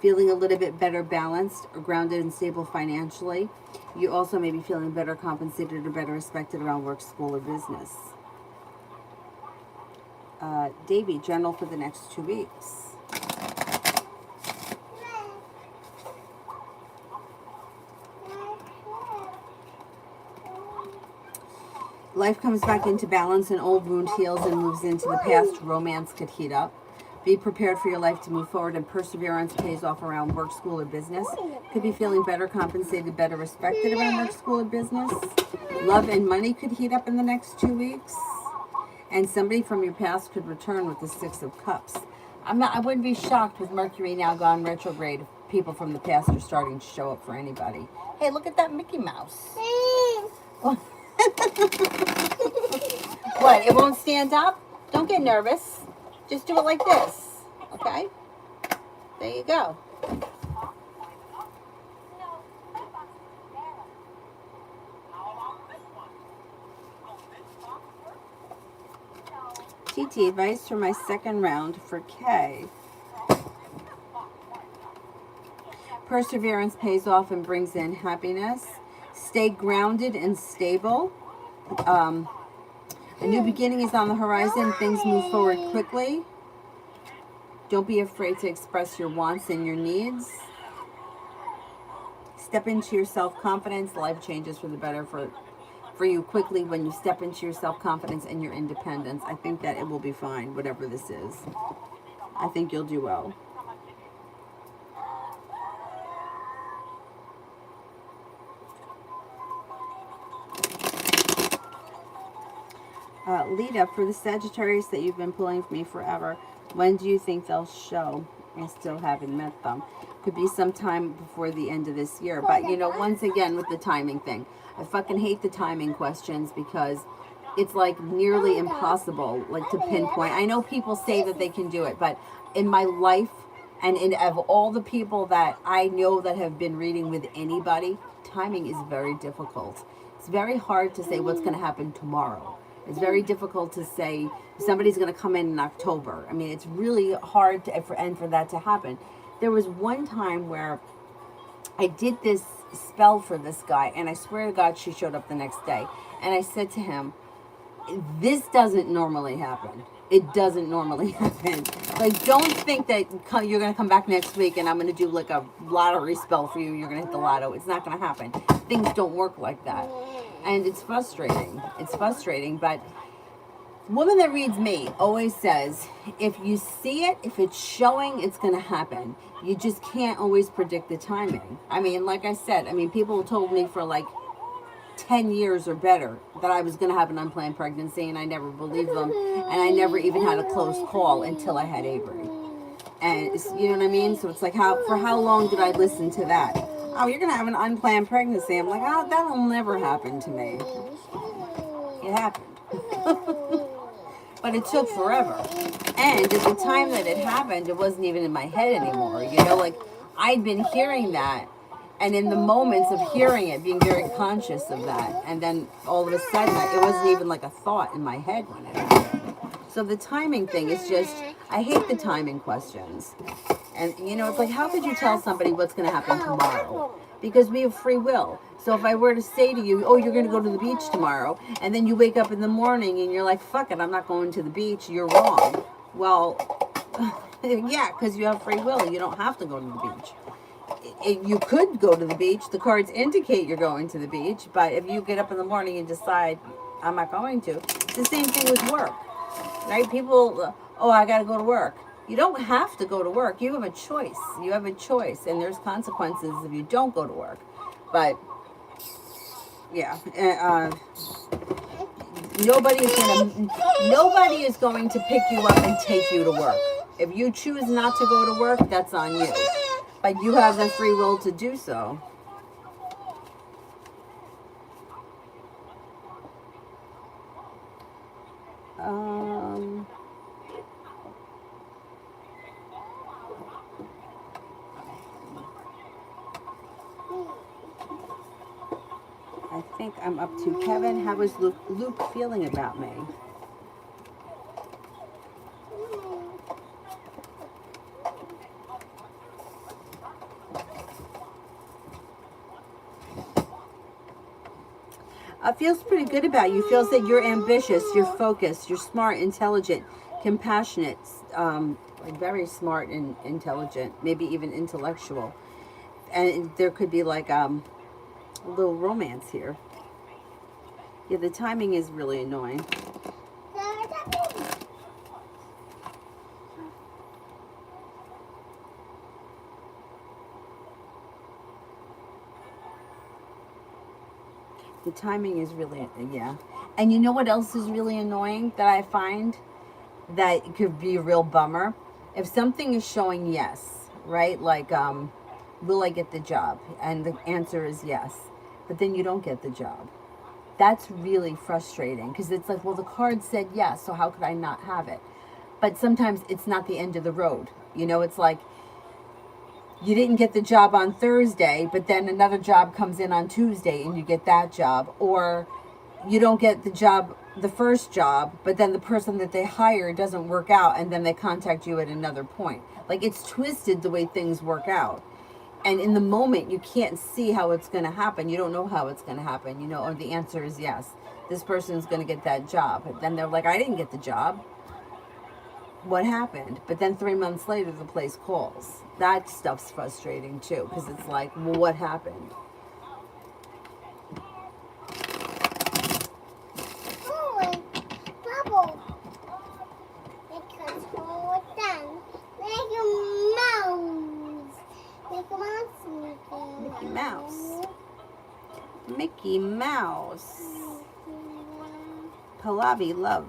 Speaker 1: Feeling a little bit better balanced or grounded and stable financially. You also may be feeling better compensated or better respected around work, school, or business. Davy, general for the next 2 weeks. Life comes back into balance, an old wound heals and moves into the past. Romance could heat up. Be prepared for your life to move forward, and perseverance pays off around work, school, or business. Could be feeling better compensated, better respected around work, school, or business. Love and money could heat up in the next 2 weeks. And somebody from your past could return with the 6 of Cups. I wouldn't be shocked with Mercury now gone retrograde if people from the past are starting to show up for anybody. Hey, look at that Mickey Mouse. What, it won't stand up? Don't get nervous. Just do it like this, okay? There you go. TT advice for my second round for K. Perseverance pays off and brings in happiness. Stay grounded and stable. A new beginning is on the horizon. Things move forward quickly. Don't be afraid to express your wants and your needs. Step into your self-confidence. Life changes for the better for you quickly when you step into your self-confidence and your independence. I think that it will be fine, whatever this is. I think you'll do well. Lita, for the Sagittarius that you've been pulling for me forever, when do you think they'll show? I still haven't met them. Could be sometime before the end of this year. But, you know, once again with the timing thing, I fucking hate the timing questions because it's like nearly impossible, like, to pinpoint. I know people say that they can do it, but in my life and of all the people that I know that have been reading with anybody, timing is very difficult. It's very hard to say what's going to happen tomorrow. It's very difficult to say somebody's going to come in October. I mean, it's really hard for that to happen. There was one time where I did this spell for this guy, and I swear to God, she showed up the next day. And I said to him, this doesn't normally happen. It doesn't normally happen. Like, don't think that you're going to come back next week and I'm going to do like a lottery spell for you. You're going to hit the lotto. It's not going to happen. Things don't work like that. And it's frustrating. It's frustrating. But the woman that reads me always says, if you see it, if it's showing, it's going to happen. You just can't always predict the timing. I mean, like I said, people told me for like 10 years or better that I was going to have an unplanned pregnancy, and I never believed them. And I never even had a close call until I had Avery. And you know what I mean? So it's like, for how long did I listen to that? Oh, you're going to have an unplanned pregnancy. I'm like, oh, that'll never happen to me. It happened. But it took forever. And at the time that it happened, it wasn't even in my head anymore. You know, like, I'd been hearing that. And in the moments of hearing it, being very conscious of that. And then all of a sudden, it wasn't even like a thought in my head when it happened. So the timing thing is just, I hate the timing questions. And, you know, it's like, how could you tell somebody what's going to happen tomorrow? Because we have free will. So if I were to say to you, oh, you're going to go to the beach tomorrow, and then you wake up in the morning and you're like, fuck it, I'm not going to the beach, you're wrong. Well, yeah, because you have free will. You don't have to go to the beach. You could go to the beach. The cards indicate you're going to the beach. But if you get up in the morning and decide, I'm not going to, it's the same thing with work. Right? People, oh, I got to go to work. You don't have to go to work. You have a choice. You have a choice. And there's consequences if you don't go to work. But, yeah. Nobody is going to pick you up and take you to work. If you choose not to go to work, that's on you. But you have the free will to do so. I think I'm up to Kevin. How is Luke feeling about me? Feels pretty good about you. Feels that you're ambitious, you're focused, you're smart, intelligent, compassionate, like very smart and intelligent, maybe even intellectual. And there could be like a little romance here. Yeah, the timing is really annoying. The timing is really, yeah. And you know what else is really annoying that I find that could be a real bummer? If something is showing yes, right? Like, will I get the job? And the answer is yes. But then you don't get the job. That's really frustrating because it's like, well, the card said yes, so how could I not have it? But sometimes it's not the end of the road. You know, it's like you didn't get the job on Thursday, but then another job comes in on Tuesday and you get that job. Or you don't get the job, the first job, but then the person that they hire doesn't work out and then they contact you at another point. Like, it's twisted the way things work out. And in the moment, you can't see how it's going to happen. You don't know how it's going to happen, you know, or the answer is yes. This person's going to get that job. But then they're like, I didn't get the job. What happened? But then 3 months later, the place calls. That stuff's frustrating too, because it's like, well, what happened?
Speaker 2: Oh, bubble. Because hold down. Mickey Mouse.
Speaker 1: Mickey Mouse. Pallavi, love.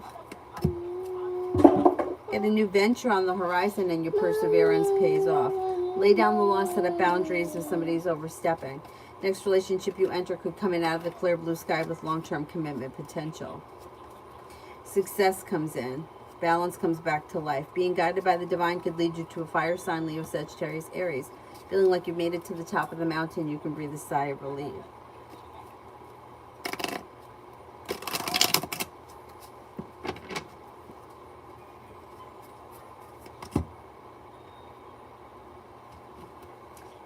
Speaker 1: Get a new venture on the horizon and your perseverance pays off. Lay down the law, set up boundaries if somebody's overstepping. Next relationship you enter could come in out of the clear blue sky with long-term commitment potential. Success comes in. Balance comes back to life. Being guided by the divine could lead you to a fire sign, Leo, Sagittarius, Aries. Feeling like you've made it to the top of the mountain, you can breathe a sigh of relief.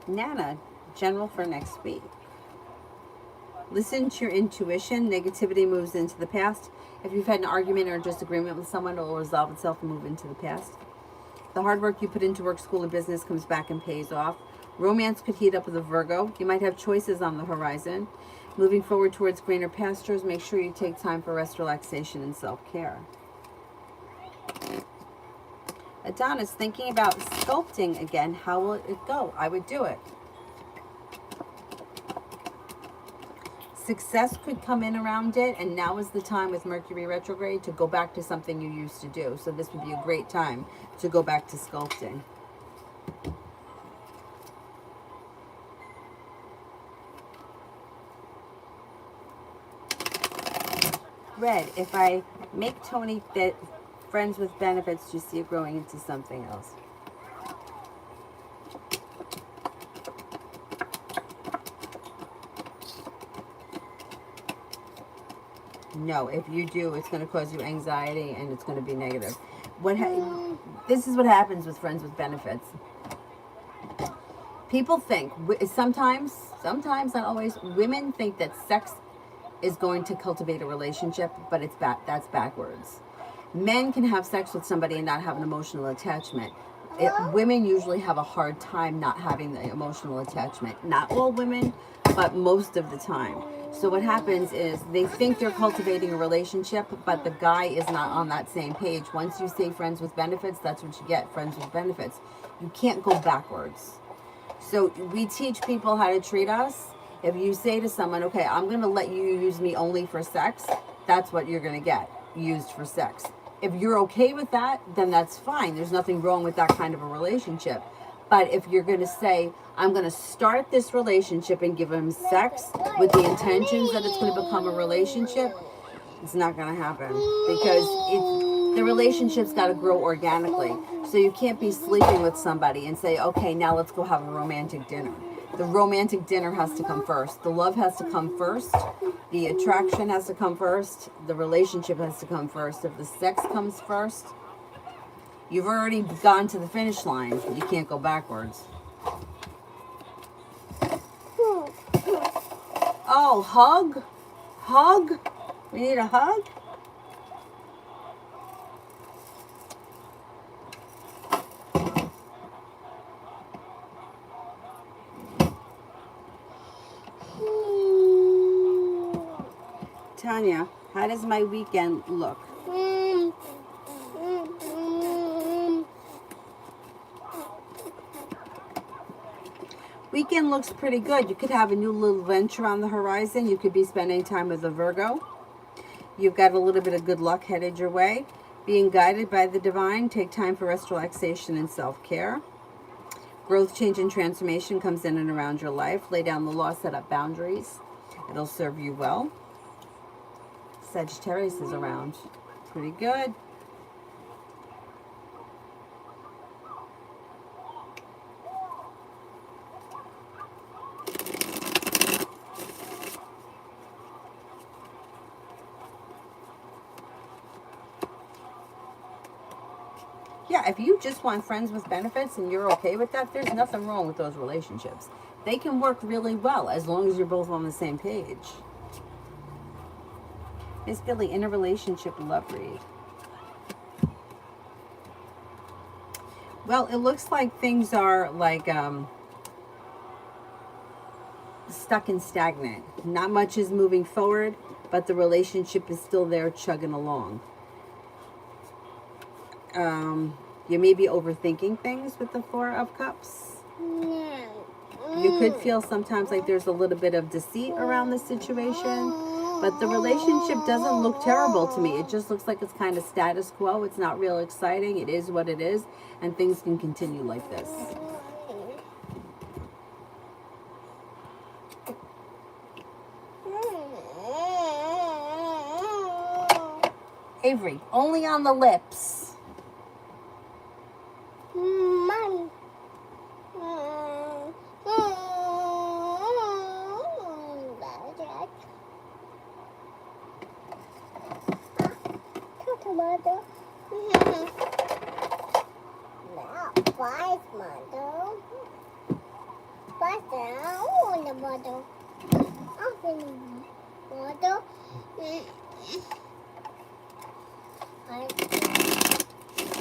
Speaker 1: Nana, general for next week. Listen to your intuition. Negativity moves into the past. If you've had an argument or disagreement with someone, it will resolve itself and move into the past. The hard work you put into work, school, and business comes back and pays off. Romance could heat up with a Virgo. You might have choices on the horizon. Moving forward towards greener pastures, make sure you take time for rest, relaxation, and self-care. Adonis, thinking about sculpting again. How will it go? I would do it. Success could come in around it, and now is the time with Mercury retrograde to go back to something you used to do. So this would be a great time to go back to sculpting. Red, if I make Tony friends with benefits, do you see it growing into something else? No, if you do, it's going to cause you anxiety and it's going to be negative. This is what happens with friends with benefits. People think, sometimes, not always, women think that sex is going to cultivate a relationship, but that's backwards. Men can have sex with somebody and not have an emotional attachment. Women usually have a hard time not having the emotional attachment. Not all women, but most of the time. So what happens is they think they're cultivating a relationship, but the guy is not on that same page. Once you say friends with benefits, that's what you get, friends with benefits. You can't go backwards. So we teach people how to treat us. If you say to someone, okay, I'm going to let you use me only for sex, that's what you're going to get, used for sex. If you're okay with that, then that's fine. There's nothing wrong with that kind of a relationship. But if you're going to say, I'm going to start this relationship and give him sex with the intentions that it's going to become a relationship, it's not going to happen. Because the relationship's got to grow organically. So you can't be sleeping with somebody and say, okay, now let's go have a romantic dinner. The romantic dinner has to come first. The love has to come first. The attraction has to come first. The relationship has to come first. If the sex comes first, you've already gone to the finish line. You can't go backwards. Oh, hug? Hug? We need a hug? Tanya, how does my weekend look? Weekend looks pretty good. You could have a new little venture on the horizon. You could be spending time with a Virgo. You've got a little bit of good luck headed your way. Being guided by the divine, take time for rest, relaxation, and self-care. Growth, change, and transformation comes in and around your life. Lay down the law, set up boundaries. It'll serve you well. Sagittarius is around. Pretty good. Yeah, if you just want friends with benefits and you're okay with that, there's nothing wrong with those relationships. They can work really well as long as you're both on the same page. Miss Billy, in a relationship love read. Well, it looks like things are like stuck and stagnant. Not much is moving forward, but the relationship is still there chugging along. You may be overthinking things with the Four of Cups. You could feel sometimes like there's a little bit of deceit around the situation, but the relationship doesn't look terrible to me. It just looks like it's kind of status quo. It's not real exciting. It is what it is, and things can continue like this. Avery, only on the lips.
Speaker 2: Mom. Tomato. Now, five tomato. Five now, the bottle. Open the bottle. Five. Two.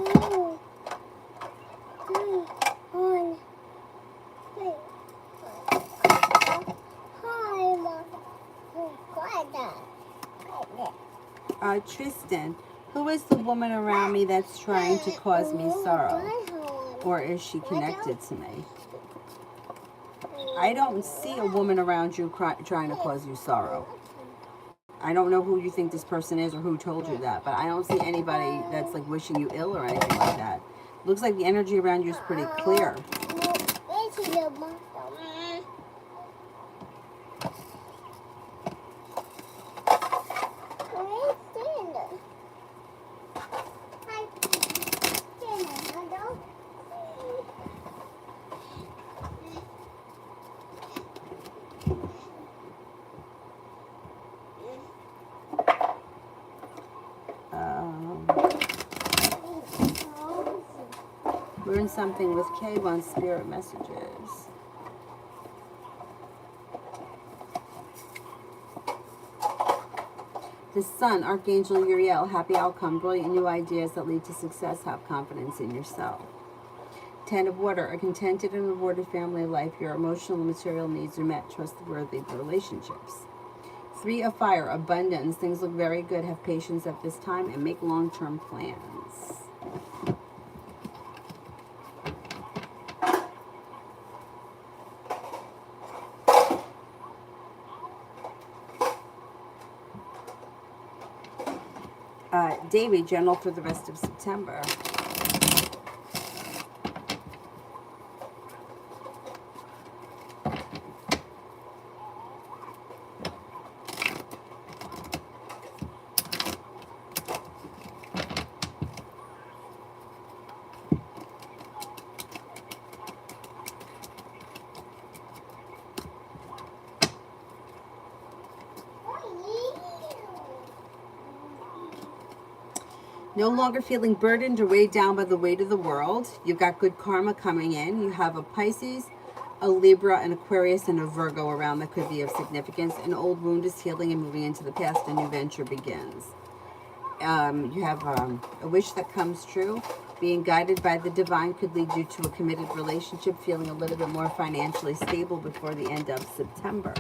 Speaker 2: Three. One. Three.
Speaker 1: Tristan, who is the woman around me that's trying to cause me sorrow? Or is she connected to me? I don't see a woman around you trying to cause you sorrow. I don't know who you think this person is or who told you that, but I don't see anybody that's like wishing you ill or anything like that. Looks like the energy around you is pretty clear. Learn something with K1 Spirit Messages. The Sun, Archangel Uriel, happy outcome, brilliant new ideas that lead to success, have confidence in yourself. Ten of Water, a contented and rewarded family life, your emotional and material needs are met, trustworthy relationships. Three of Fire, abundance, things look very good, have patience at this time, and make long-term plans. David, general for the rest of September. No longer feeling burdened or weighed down by the weight of the world. You've got good karma coming in. You have a Pisces, a Libra, an Aquarius, and a Virgo around that could be of significance. An old wound is healing and moving into the past. A new venture begins. You have a wish that comes true. Being guided by the divine could lead you to a committed relationship, feeling a little bit more financially stable before the end of September.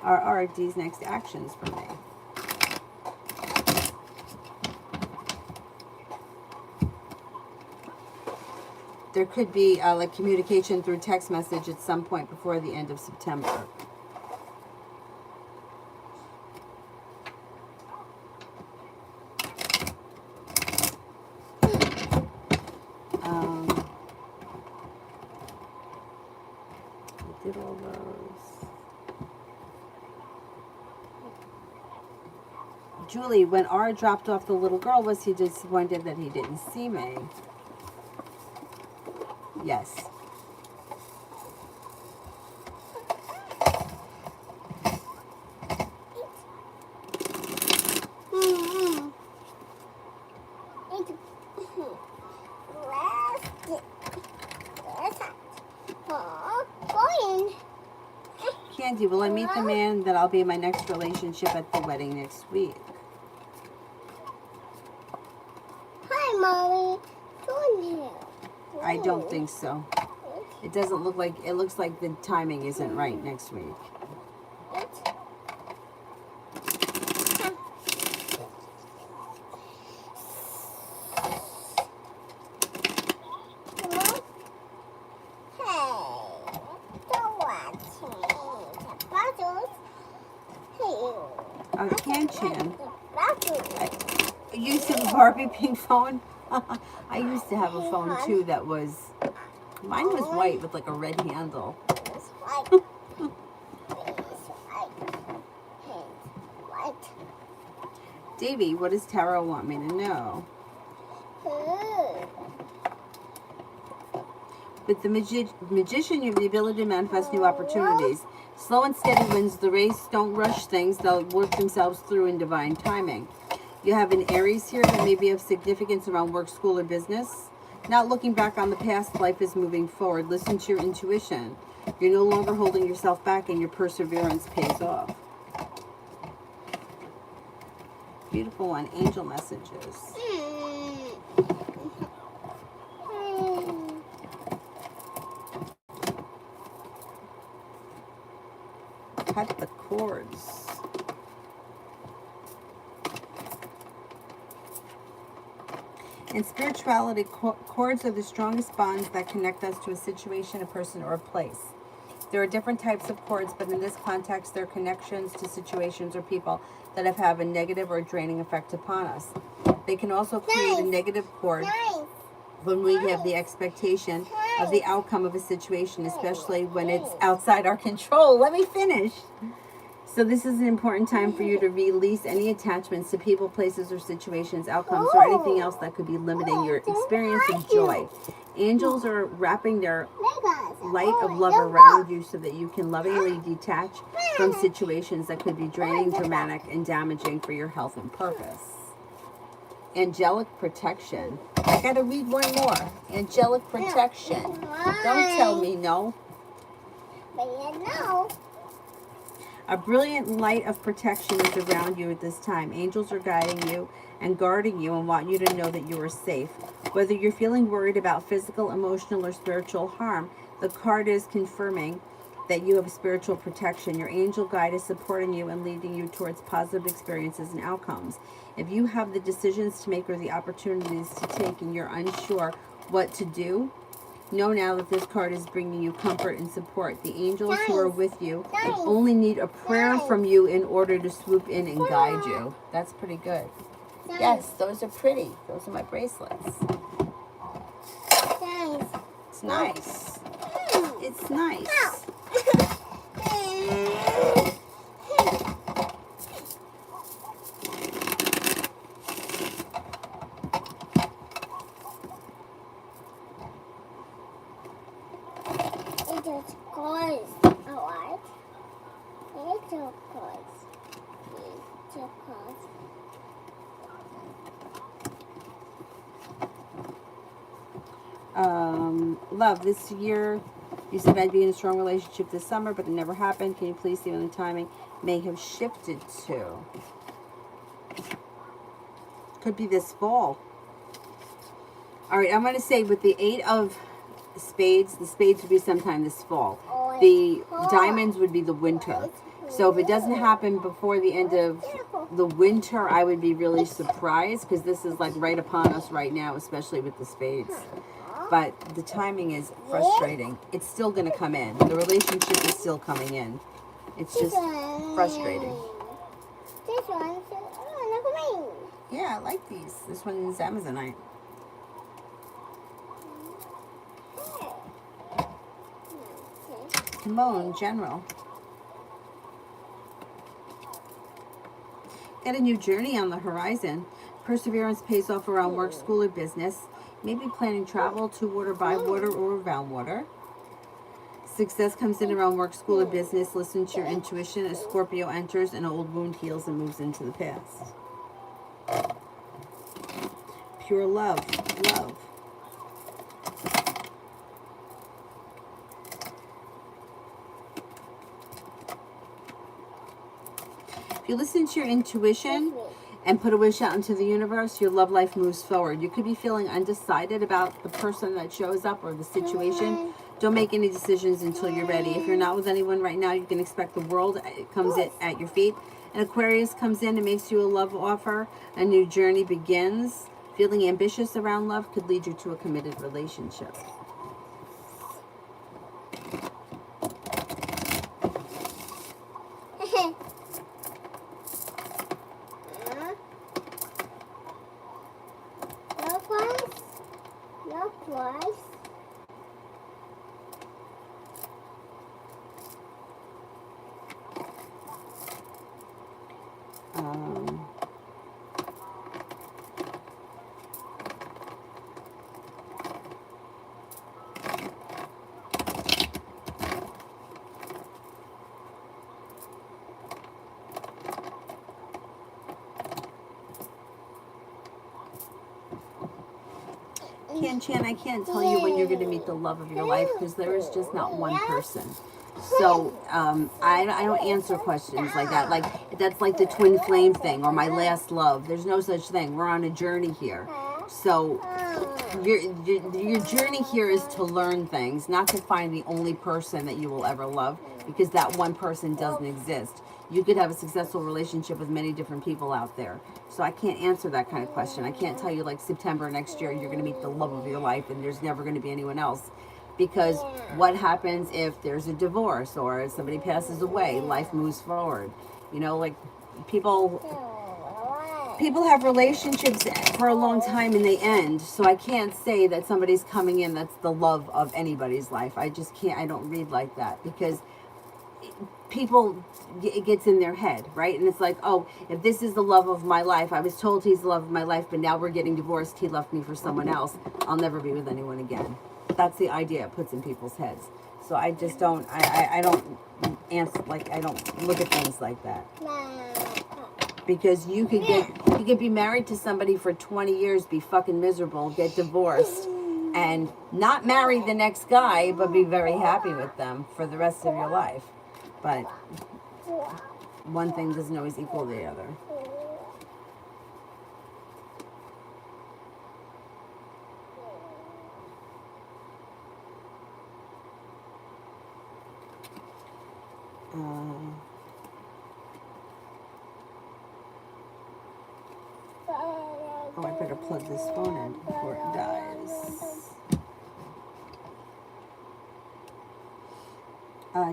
Speaker 1: Are these next actions for me? There could be like communication through text message at some point before the end of September. I did all those. Julie, when R dropped off the little girl, was he disappointed that he didn't see me? Yes. Candy, will I meet the man that I'll be in my next relationship at the wedding next week?
Speaker 2: Hi, Mommy.
Speaker 1: I don't think so. It doesn't look like, it looks like the timing isn't right next week. Chan. You used to have a Barbie pink phone? I used to have a phone too that was, mine was white with like a red handle. Davey, what does Tarot want me to know? With the magician, you have the ability to manifest new opportunities. Slow and steady wins the race. Don't rush things. They'll work themselves through in divine timing. You have an Aries here that may be of significance around work, school, or business. Not looking back on the past, life is moving forward. Listen to your intuition. You're no longer holding yourself back, and your perseverance pays off. Beautiful one. Angel messages. Cut the cords. In spirituality, cords are the strongest bonds that connect us to a situation, a person, or a place. There are different types of cords, but in this context, they're connections to situations or people that have a negative or draining effect upon us. They can also create a negative cord when we have the expectation of the outcome of a situation, especially when it's outside our control. Let me finish. So this is an important time for you to release any attachments to people, places, or situations, outcomes, or anything else that could be limiting your experience of joy. Angels are wrapping their light of love around you so that you can lovingly detach from situations that could be draining, dramatic, and damaging for your health and purpose. Angelic Protection. I gotta read one more. Angelic Protection. Don't tell me no.
Speaker 2: But you know.
Speaker 1: A brilliant light of protection is around you at this time. Angels are guiding you and guarding you and want you to know that you are safe. Whether you're feeling worried about physical, emotional, or spiritual harm, the card is confirming that you have spiritual protection. Your angel guide is supporting you and leading you towards positive experiences and outcomes. If you have the decisions to make or the opportunities to take and you're unsure what to do, know now that this card is bringing you comfort and support. The angels who are with you only need a prayer from you in order to swoop in and guide you. That's pretty good. Yes, those are pretty. Those are my bracelets. It's nice. It's nice.
Speaker 2: It's coins. Alright. It's coins. It's coins.
Speaker 1: Love, this year, you said I'd be in a strong relationship this summer, but it never happened. Can you please see when the timing may have shifted to? Could be this fall. All right, I'm going to say with the 8 of spades, the spades would be sometime this fall. The diamonds would be the winter. So if it doesn't happen before the end of the winter, I would be really surprised, because this is like right upon us right now, especially with the spades. But the timing is frustrating. It's still going to come in. The relationship is still coming in. It's just frustrating.
Speaker 2: This one, oh, look at me.
Speaker 1: Yeah, I like these. This one is Amazonite. Timon, general. Got a new journey on the horizon. Perseverance pays off around work, school, or business. Maybe planning travel to water, by water, or around water. Success comes in around work, school, or business. Listen to your intuition. A Scorpio enters, an old wound heals and moves into the past. Pure love. Love. If you listen to your intuition and put a wish out into the universe, your love life moves forward. You could be feeling undecided about the person that shows up or the situation. Don't make any decisions until you're ready. If you're not with anyone right now, you can expect the world. It comes at your feet. An Aquarius comes in and makes you a love offer. A new journey begins. Feeling ambitious around love could lead you to a committed relationship.
Speaker 2: No price.
Speaker 1: Chan, I can't tell you when you're going to meet the love of your life, because there is just not one person. So I don't answer questions like that. Like, that's like the twin flame thing or my last love. There's no such thing. We're on a journey here. So your journey here is to learn things, not to find the only person that you will ever love, because that one person doesn't exist. You could have a successful relationship with many different people out there. So I can't answer that kind of question. I can't tell you like September next year you're going to meet the love of your life and there's never going to be anyone else. Because what happens if there's a divorce or if somebody passes away? Life moves forward. You know, like people have relationships for a long time and they end. So I can't say that somebody's coming in that's the love of anybody's life. I just can't. I don't read like that, because people, it gets in their head, right? And it's like, oh, if this is the love of my life, I was told he's the love of my life, but now we're getting divorced, he left me for someone else, I'll never be with anyone again. That's the idea it puts in people's heads. So I just don't, I don't answer, like, I don't look at things like that. Because you could be married to somebody for 20 years, be fucking miserable, get divorced, and not marry the next guy, but be very happy with them for the rest of your life. But one thing doesn't always equal the other. Oh, I better plug this phone in before it dies.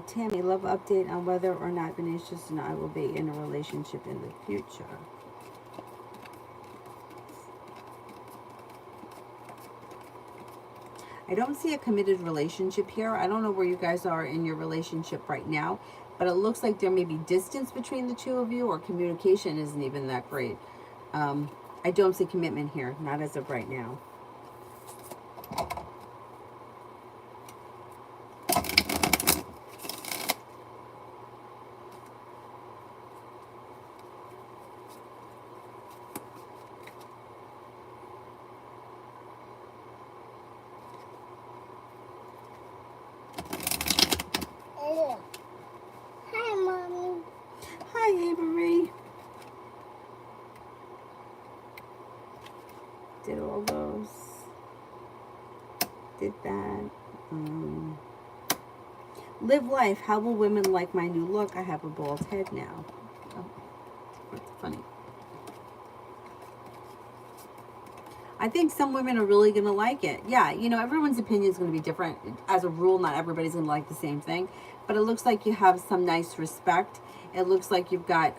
Speaker 1: Tammy, love update on whether or not Venetius and I will be in a relationship in the future. I don't see a committed relationship here. I don't know where you guys are in your relationship right now, but it looks like there may be distance between the two of you, or communication isn't even that great. I don't see commitment here, not as of right now. did that. Live life. How will women like my new look? I have a bald head now. Oh, that's funny. I think some women are really going to like it. Yeah, you know, everyone's opinion is going to be different. As a rule, not everybody's going to like the same thing. But it looks like you have some nice respect. It looks like you've got,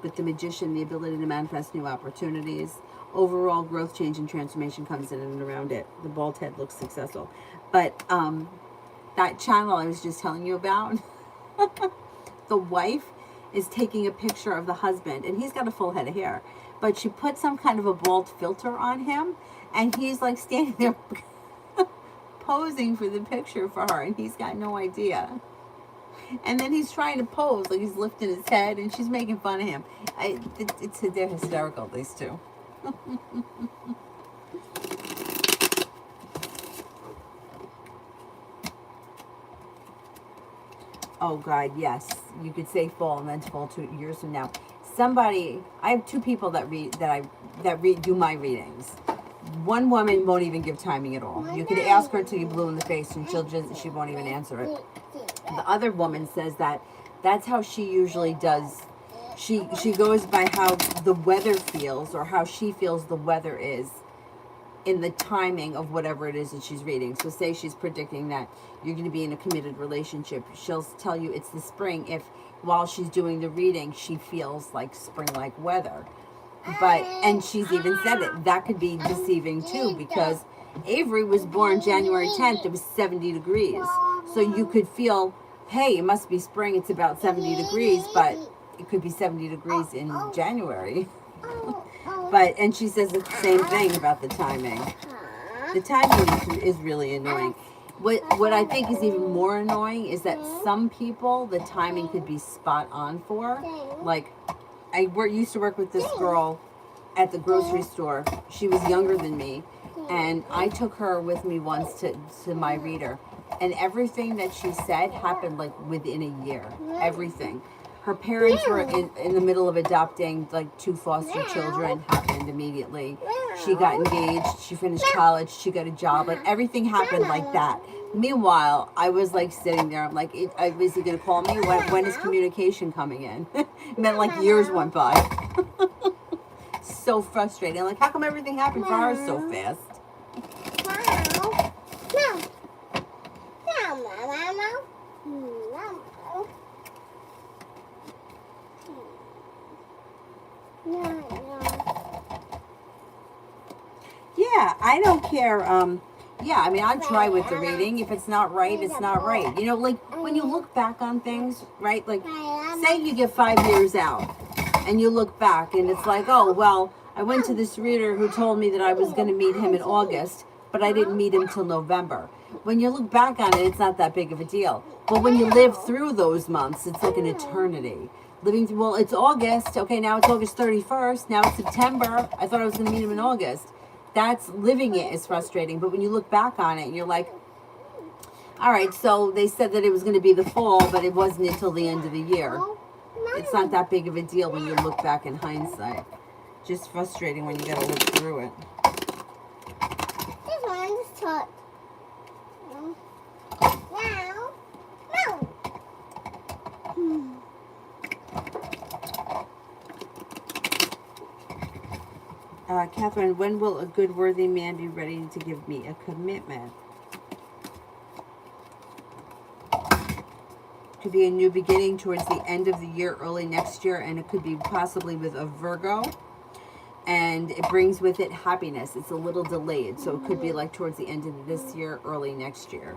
Speaker 1: with the Magician, the ability to manifest new opportunities. Overall growth, change, and transformation comes in and around it. The bald head looks successful. But that channel I was just telling you about, the wife is taking a picture of the husband, and he's got a full head of hair. But she put some kind of a bald filter on him, and he's like standing there posing for the picture for her, and he's got no idea. And then he's trying to pose, like he's lifting his head, and she's making fun of him. They're hysterical, these two. Oh God, yes. You could say fall and then fall 2 years from now. Somebody, I have two people that do my readings. One woman won't even give timing at all. You could ask her till you're blue in the face, and she won't even answer it. The other woman says that that's how she usually does. She goes by how the weather feels, or how she feels the weather is in the timing of whatever it is that she's reading. So say she's predicting that you're going to be in a committed relationship. She'll tell you it's the spring if while she's doing the reading she feels like spring-like weather. And she's even said it. That could be deceiving too, because Avery was born January 10th. It was 70 degrees. So you could feel, hey, it must be spring. It's about 70 degrees, but it could be 70 degrees in January. And she says the same thing about the timing. The timing is really annoying. What I think is even more annoying is that some people, the timing could be spot on for. Like, I used to work with this girl at the grocery store. She was younger than me, and I took her with me once to my reader. And everything that she said happened like within a year. Everything. Her parents were in the middle of adopting like 2 foster children. Happened immediately. She got engaged. She finished college. She got a job. Like everything happened like that. Meanwhile, I was like sitting there. I'm like, is he going to call me? When is communication coming in? And then like years went by. So frustrating. Like, how come everything happened for her so fast? Yeah, I don't care. Yeah, I mean, I'd try with the reading. If it's not right, it's not right. You know, like when you look back on things, right? Like, say you get 5 years out and you look back and it's like, oh, well, I went to this reader who told me that I was going to meet him in August, but I didn't meet him till November. When you look back on it, it's not that big of a deal. But when you live through those months, it's like an eternity. Living through, well, it's August. Okay, now it's August 31st. Now it's September. I thought I was going to meet him in August. That's living it is frustrating. But when you look back on it, you're like, all right, so they said that it was going to be the fall, but it wasn't until the end of the year. It's not that big of a deal when you look back in hindsight. Just frustrating when you got to look through it.
Speaker 2: This one's hot.
Speaker 1: Catherine, when will a good, worthy man be ready to give me a commitment? Could be a new beginning towards the end of the year, early next year, and it could be possibly with a Virgo. And it brings with it happiness. It's a little delayed, so it could be like towards the end of this year, early next year.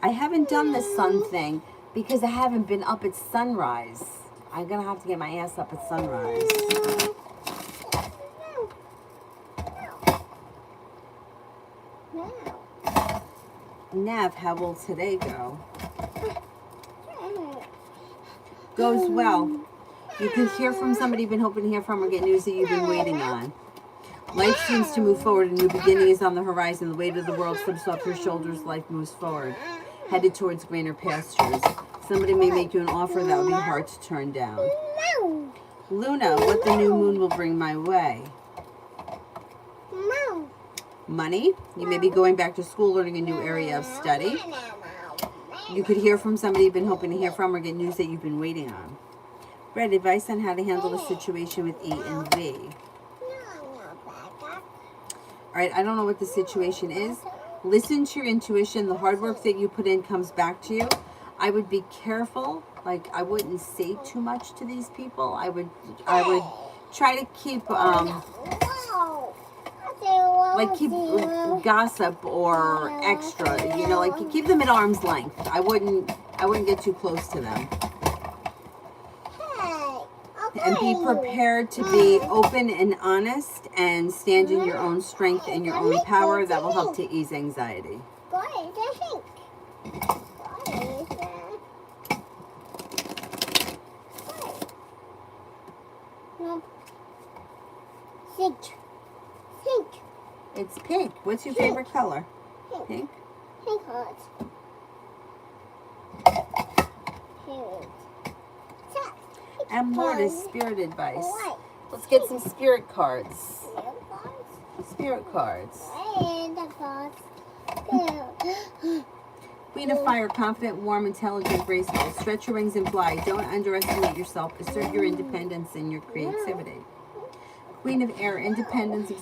Speaker 1: I haven't done the sun thing because I haven't been up at sunrise. I'm going to have to get my ass up at sunrise. Nav, how will today go? Goes well. You can hear from somebody you've been hoping to hear from or get news that you've been waiting on. Life seems to move forward. A new beginning is on the horizon. The weight of the world slips off your shoulders. Life moves forward, headed towards greener pastures. Somebody may make you an offer that will be hard to turn down. Luna, what the new moon will bring my way. Money. You may be going back to school, learning a new area of study. You could hear from somebody you've been hoping to hear from, or get news that you've been waiting on. Red, advice on how to handle a situation with E and V. Alright, I don't know what the situation is. Listen to your intuition. The hard work that you put in comes back to you. I would be careful. Like, I wouldn't say too much to these people. I would try to keep keep gossip or extra, you know, like keep them at arm's length. I wouldn't get too close to them. And be prepared to be open and honest and stand in your own strength and your own power. That will help to ease anxiety. It's pink. What's your favorite color? Pink?
Speaker 2: Pink hearts.
Speaker 1: And what is spirit advice? Let's get some spirit cards. Spirit cards. Queen of Fire, confident, warm, intelligent, graceful. Stretch your wings and fly. Don't underestimate yourself. Assert your independence and your creativity. Queen of Air, independence,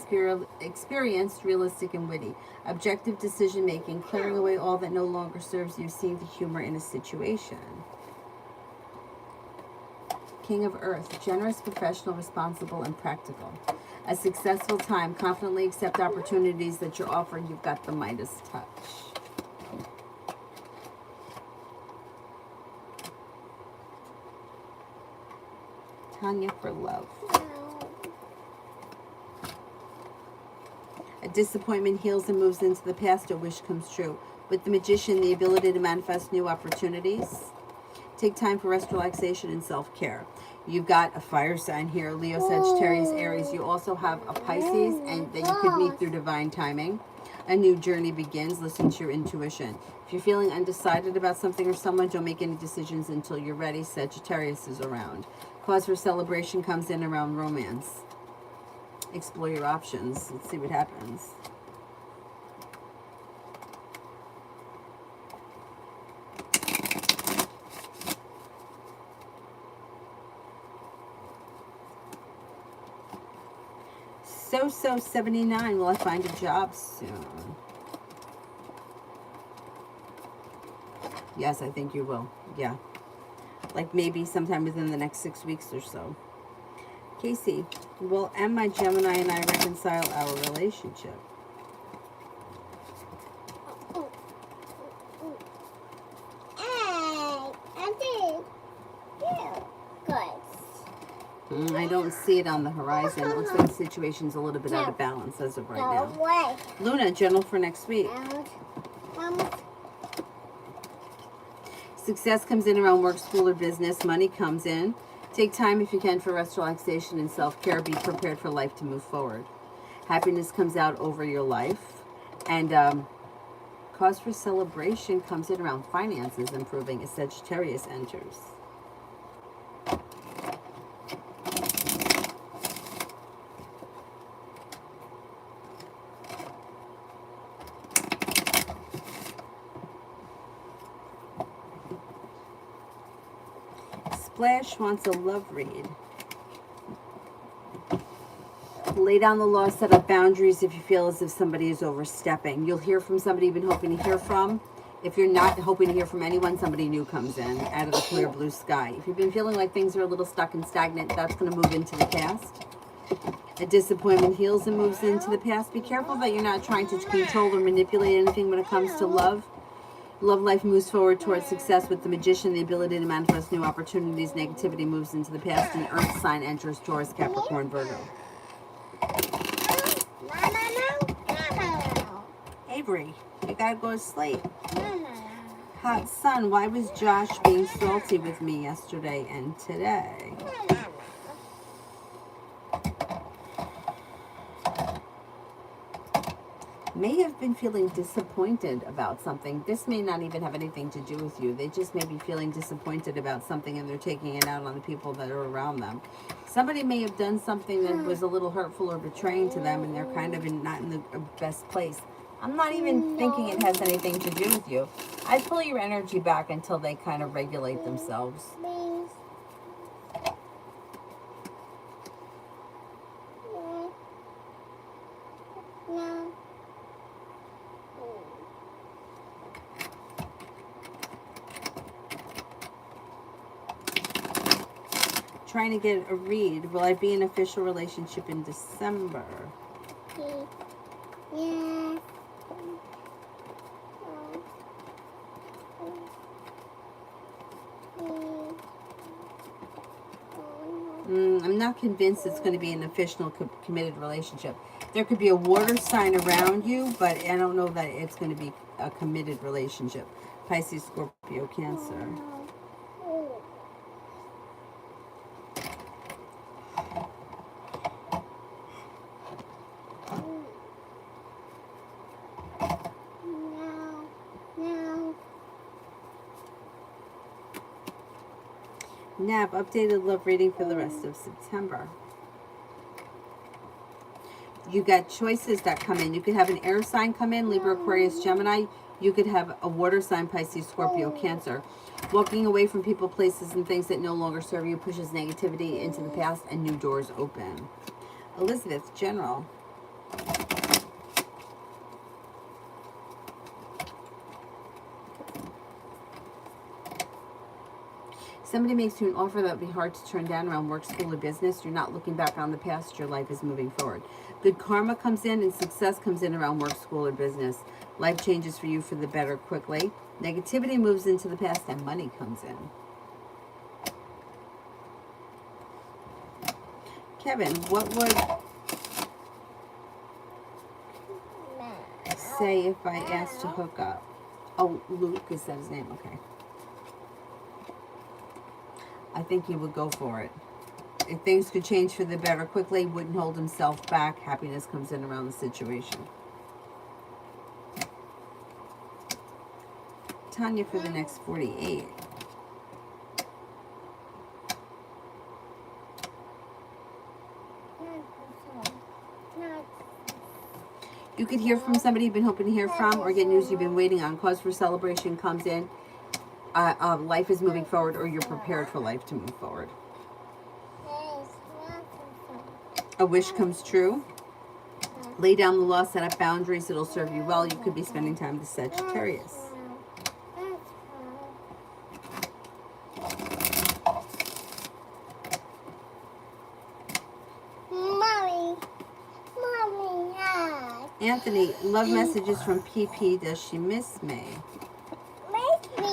Speaker 1: experienced, realistic, and witty. Objective decision making, clearing away all that no longer serves you, seeing the humor in a situation. King of Earth, generous, professional, responsible, and practical. A successful time, confidently accept opportunities that you're offered. You've got the Midas touch. Tanya for love. A disappointment heals and moves into the past. A wish comes true. With the Magician, the ability to manifest new opportunities. Take time for rest, relaxation, and self-care. You've got a fire sign here, Leo, Sagittarius, Aries. You also have a Pisces, and that you could meet through divine timing. A new journey begins. Listen to your intuition. If you're feeling undecided about something or someone, don't make any decisions until you're ready. Sagittarius is around. Cause for celebration comes in around romance. Explore your options. Let's see what happens. So 79. Will I find a job soon? Yes, I think you will. Yeah. Like maybe sometime within the next 6 weeks or so. Casey, will my Gemini and I reconcile our relationship? I don't see it on the horizon. It looks like the situation's a little bit out of balance as of right now. Luna, general for next week. Success comes in around work, school, or business. Money comes in. Take time if you can for rest, relaxation, and self-care. Be prepared for life to move forward. Happiness comes out over your life. And cause for celebration comes in around finances improving as Sagittarius enters. Splash wants a love read. Lay down the law, set up boundaries if you feel as if somebody is overstepping. You'll hear from somebody you've been hoping to hear from. If you're not hoping to hear from anyone, somebody new comes in out of the clear blue sky. If you've been feeling like things are a little stuck and stagnant, that's going to move into the past. A disappointment heals and moves into the past. Be careful that you're not trying to control or manipulate anything when it comes to love. Love life moves forward towards success with the Magician, the ability to manifest new opportunities. Negativity moves into the past, and Earth sign enters Taurus, Capricorn, Virgo. Avery, you gotta go to sleep. Hot sun, why was Josh being salty with me yesterday and today? may have been feeling disappointed about something. This may not even have anything to do with you. They just may be feeling disappointed about something and they're taking it out on the people that are around them. Somebody may have done something that was a little hurtful or betraying to them and they're kind of not in the best place. I'm not even thinking it has anything to do with you. I pull your energy back until they kind of regulate themselves. Trying to get a read. Will I be in an official relationship in December?
Speaker 2: Yeah.
Speaker 1: I'm not convinced it's going to be an official committed relationship. There could be a water sign around you, but I don't know that it's going to be a committed relationship. Pisces, Scorpio, Cancer. Nav, updated love reading for the rest of September. You got choices that come in. You could have an air sign come in, Libra, Aquarius, Gemini. You could have a water sign, Pisces, Scorpio, Cancer. Walking away from people, places, and things that no longer serve you pushes negativity into the past and new doors open. Elizabeth, General. Somebody makes you an offer that would be hard to turn down around work, school, or business. You're not looking back on the past. Your life is moving forward. Good karma comes in and success comes in around work, school, or business. Life changes for you for the better quickly. Negativity moves into the past and money comes in. Kevin, what would say if I asked to hook up? Oh, Luke, is that his name? Okay. I think he would go for it. If things could change for the better quickly, wouldn't hold himself back. Happiness comes in around the situation. Tanya for the next 48. You could hear from somebody you've been hoping to hear from or get news you've been waiting on. Cause for celebration comes in. Life is moving forward, or you're prepared for life to move forward. A wish comes true. Lay down the law, set up boundaries. It'll serve you well. You could be spending time with Sagittarius. Anthony, love messages from PP. Does she miss me?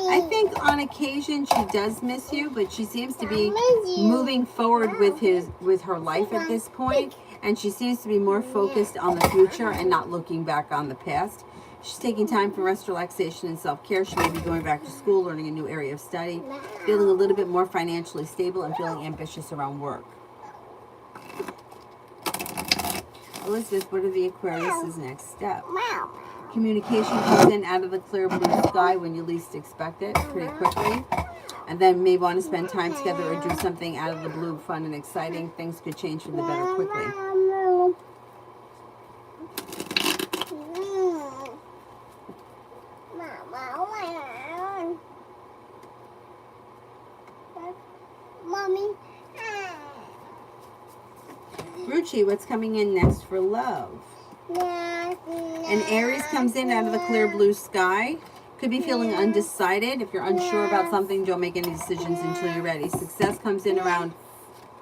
Speaker 1: I think on occasion she does miss you, but she seems to be moving forward with her life at this point, and she seems to be more focused on the future and not looking back on the past. She's taking time for rest, relaxation, and self-care. She may be going back to school, learning a new area of study, feeling a little bit more financially stable, and feeling ambitious around work. Elizabeth, what are the Aquarius' next steps? Communication comes in out of the clear blue sky when you least expect it, pretty quickly. And then may want to spend time together or do something out of the blue, fun and exciting. Things could change for the better quickly.
Speaker 2: Mommy.
Speaker 1: Ruchi, what's coming in next for love? And Aries comes in out of the clear blue sky. Could be feeling undecided. If you're unsure about something, don't make any decisions until you're ready. Success comes in around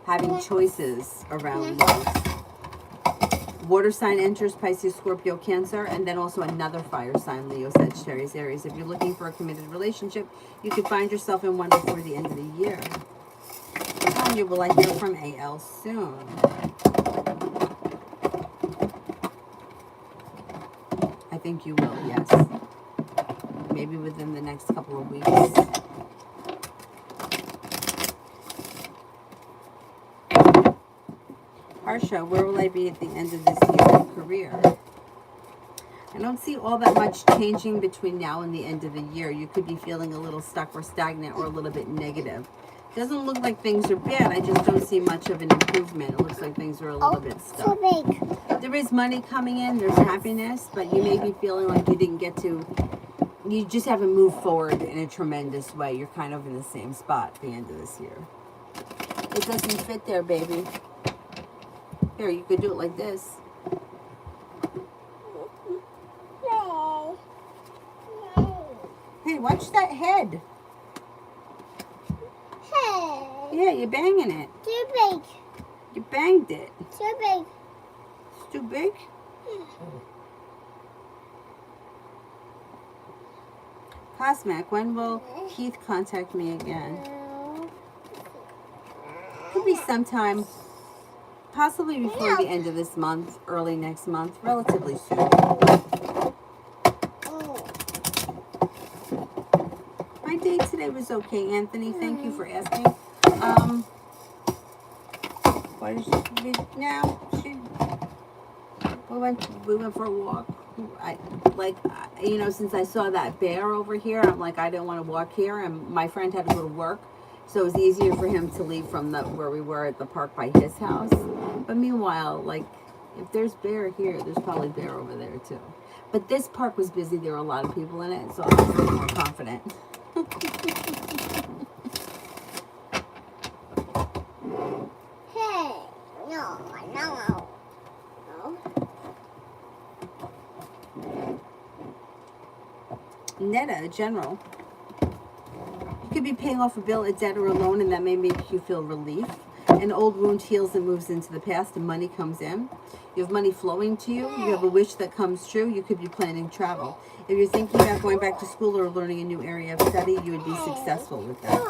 Speaker 1: having choices around love. Water sign enters, Pisces, Scorpio, Cancer, and then also another fire sign, Leo, Sagittarius, Aries. If you're looking for a committed relationship, you could find yourself in one before the end of the year. Tanya, will I hear from AL soon? I think you will, yes. Maybe within the next couple of weeks. Harsha, where will I be at the end of this year in career? I don't see all that much changing between now and the end of the year. You could be feeling a little stuck or stagnant or a little bit negative. Doesn't look like things are bad. I just don't see much of an improvement. It looks like things are a little bit stuck.
Speaker 2: Too big.
Speaker 1: There is money coming in. There's happiness, but you may be feeling like you didn't get to, you just haven't moved forward in a tremendous way. You're kind of in the same spot at the end of this year. It doesn't fit there, baby. Here, you could do it like this. Hey, watch that head.
Speaker 2: Hey.
Speaker 1: Yeah, you're banging it.
Speaker 2: Too big.
Speaker 1: You banged it.
Speaker 2: Too big.
Speaker 1: It's too big? Cosmic, when will Keith contact me again? Could be sometime, possibly before the end of this month, early next month, relatively soon. My day today was okay, Anthony. Thank you for asking. What is she now? We went for a walk. Since I saw that bear over here, I'm like, I didn't want to walk here, and my friend had to go to work, so it was easier for him to leave from where we were at the park by his house. But meanwhile, like, if there's bear here, there's probably bear over there too. But this park was busy. There were a lot of people in it, so I was a little more confident.
Speaker 2: Hey. No.
Speaker 1: Netta, general. You could be paying off a bill, a debt, or a loan, and that may make you feel relief. An old wound heals and moves into the past, and money comes in. You have money flowing to you. You have a wish that comes true. You could be planning travel. If you're thinking about going back to school or learning a new area of study, you would be successful with that.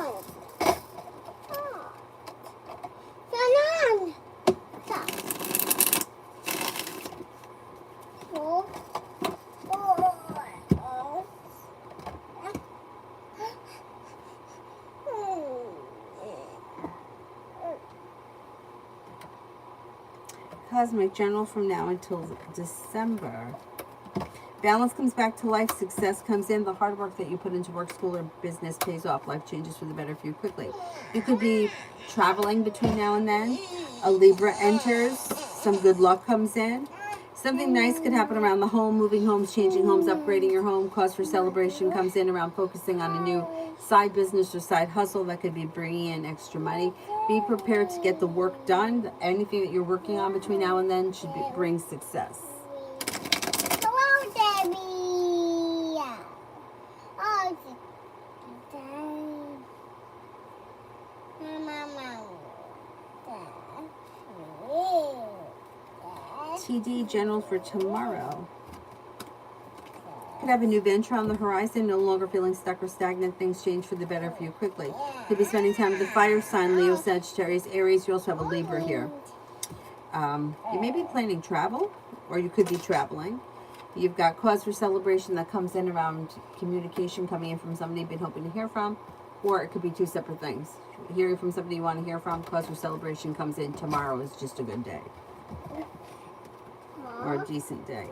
Speaker 1: Cosmic, general, from now until December. Balance comes back to life. Success comes in. The hard work that you put into work, school, or business pays off. Life changes for the better for you quickly. You could be traveling between now and then. A Libra enters. Some good luck comes in. Something nice could happen around the home. Moving homes, changing homes, upgrading your home. Cause for celebration comes in around focusing on a new side business or side hustle that could be bringing in extra money. Be prepared to get the work done. Anything that you're working on between now and then should bring success.
Speaker 2: Hello, Debbie. Oh,
Speaker 1: TD, general, for tomorrow. Could have a new venture on the horizon, no longer feeling stuck or stagnant. Things change for the better for you quickly. Could be spending time with the fire sign, Leo, Sagittarius, Aries. You also have a Libra here. You may be planning travel, or you could be traveling. You've got cause for celebration that comes in around communication coming in from somebody you've been hoping to hear from, or it could be two separate things. Hearing from somebody you want to hear from, cause for celebration comes in. Tomorrow is just a good day, or a decent day.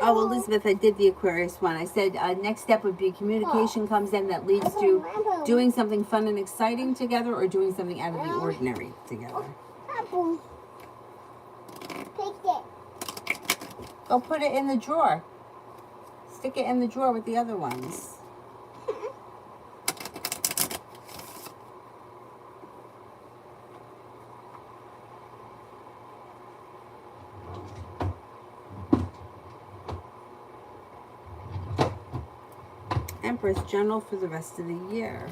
Speaker 1: Oh, Elizabeth, I did the Aquarius one. I said next step would be communication comes in that leads to doing something fun and exciting together, or doing something out of the ordinary together. Go put it in the drawer. Stick it in the drawer with the other ones. Empress, general, for the rest of the year.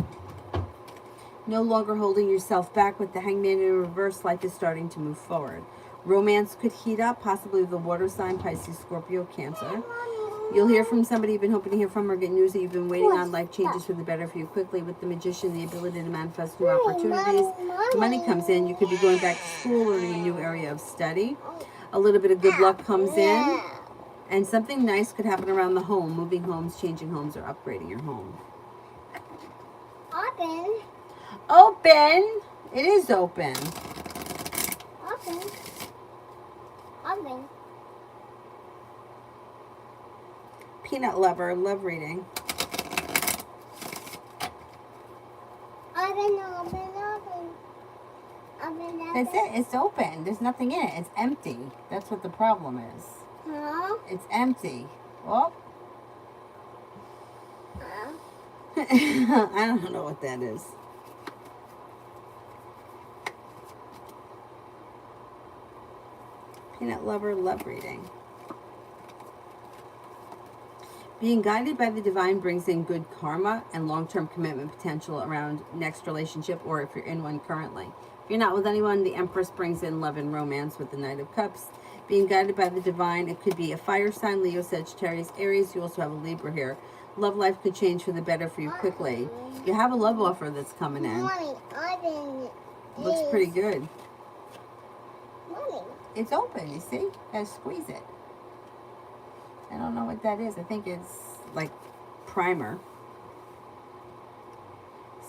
Speaker 1: No longer holding yourself back. With the Hangman in reverse, life is starting to move forward. Romance could heat up, possibly with the water sign, Pisces, Scorpio, Cancer. You'll hear from somebody you've been hoping to hear from or get news that you've been waiting on. Life changes for the better for you quickly. With the Magician, the ability to manifest new opportunities. Money comes in. You could be going back to school or in a new area of study. A little bit of good luck comes in. And something nice could happen around the home. Moving homes, changing homes, or upgrading your home.
Speaker 2: Open.
Speaker 1: Open! It is open.
Speaker 2: Open. Open.
Speaker 1: Peanut lover, love reading.
Speaker 2: Open, open, open. Open,
Speaker 1: That's it. It's open. There's nothing in it. It's empty. That's what the problem is.
Speaker 2: Huh?
Speaker 1: It's empty. Oh.
Speaker 2: Huh?
Speaker 1: I don't know what that is. Peanut lover, love reading. Being guided by the divine brings in good karma and long-term commitment potential around next relationship, or if you're in one currently. If you're not with anyone, the Empress brings in love and romance with the Knight of Cups. Being guided by the divine, it could be a fire sign, Leo, Sagittarius, Aries. You also have a Libra here. Love life could change for the better for you quickly. You have a love offer that's coming in.
Speaker 2: Mommy, open.
Speaker 1: Looks pretty good.
Speaker 2: Mommy.
Speaker 1: It's open, you see? Gotta squeeze it. I don't know what that is. I think it's like primer.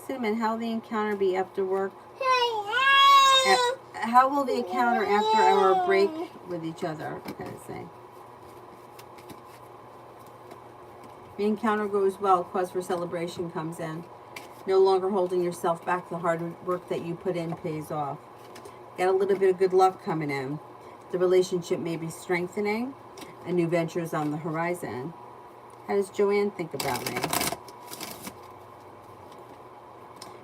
Speaker 1: Cinnamon, how will the encounter be after work? How will the encounter after our break with each other? What can I say? The encounter goes well. Cause for celebration comes in. No longer holding yourself back. The hard work that you put in pays off. Got a little bit of good luck coming in. The relationship may be strengthening. A new venture is on the horizon. How does Joanne think about me?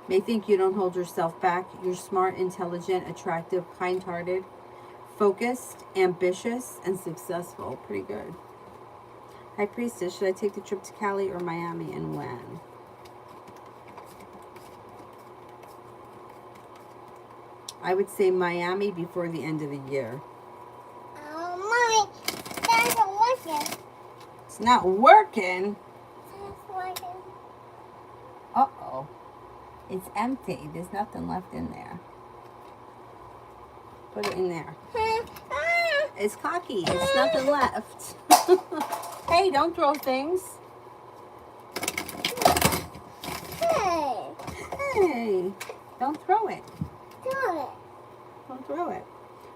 Speaker 1: May think you don't hold yourself back. You're smart, intelligent, attractive, kind-hearted, focused, ambitious, and successful. Pretty good. High Priestess, should I take the trip to Cali or Miami, and when? I would say Miami before the end of the year.
Speaker 2: Mommy, that's not working.
Speaker 1: It's not working?
Speaker 2: That's working.
Speaker 1: Uh-oh. It's empty. There's nothing left in there. Put it in there. It's cocky. It's nothing left. Hey, don't throw things.
Speaker 2: Hey,
Speaker 1: Hey, don't throw it.
Speaker 2: do it.
Speaker 1: Don't throw it.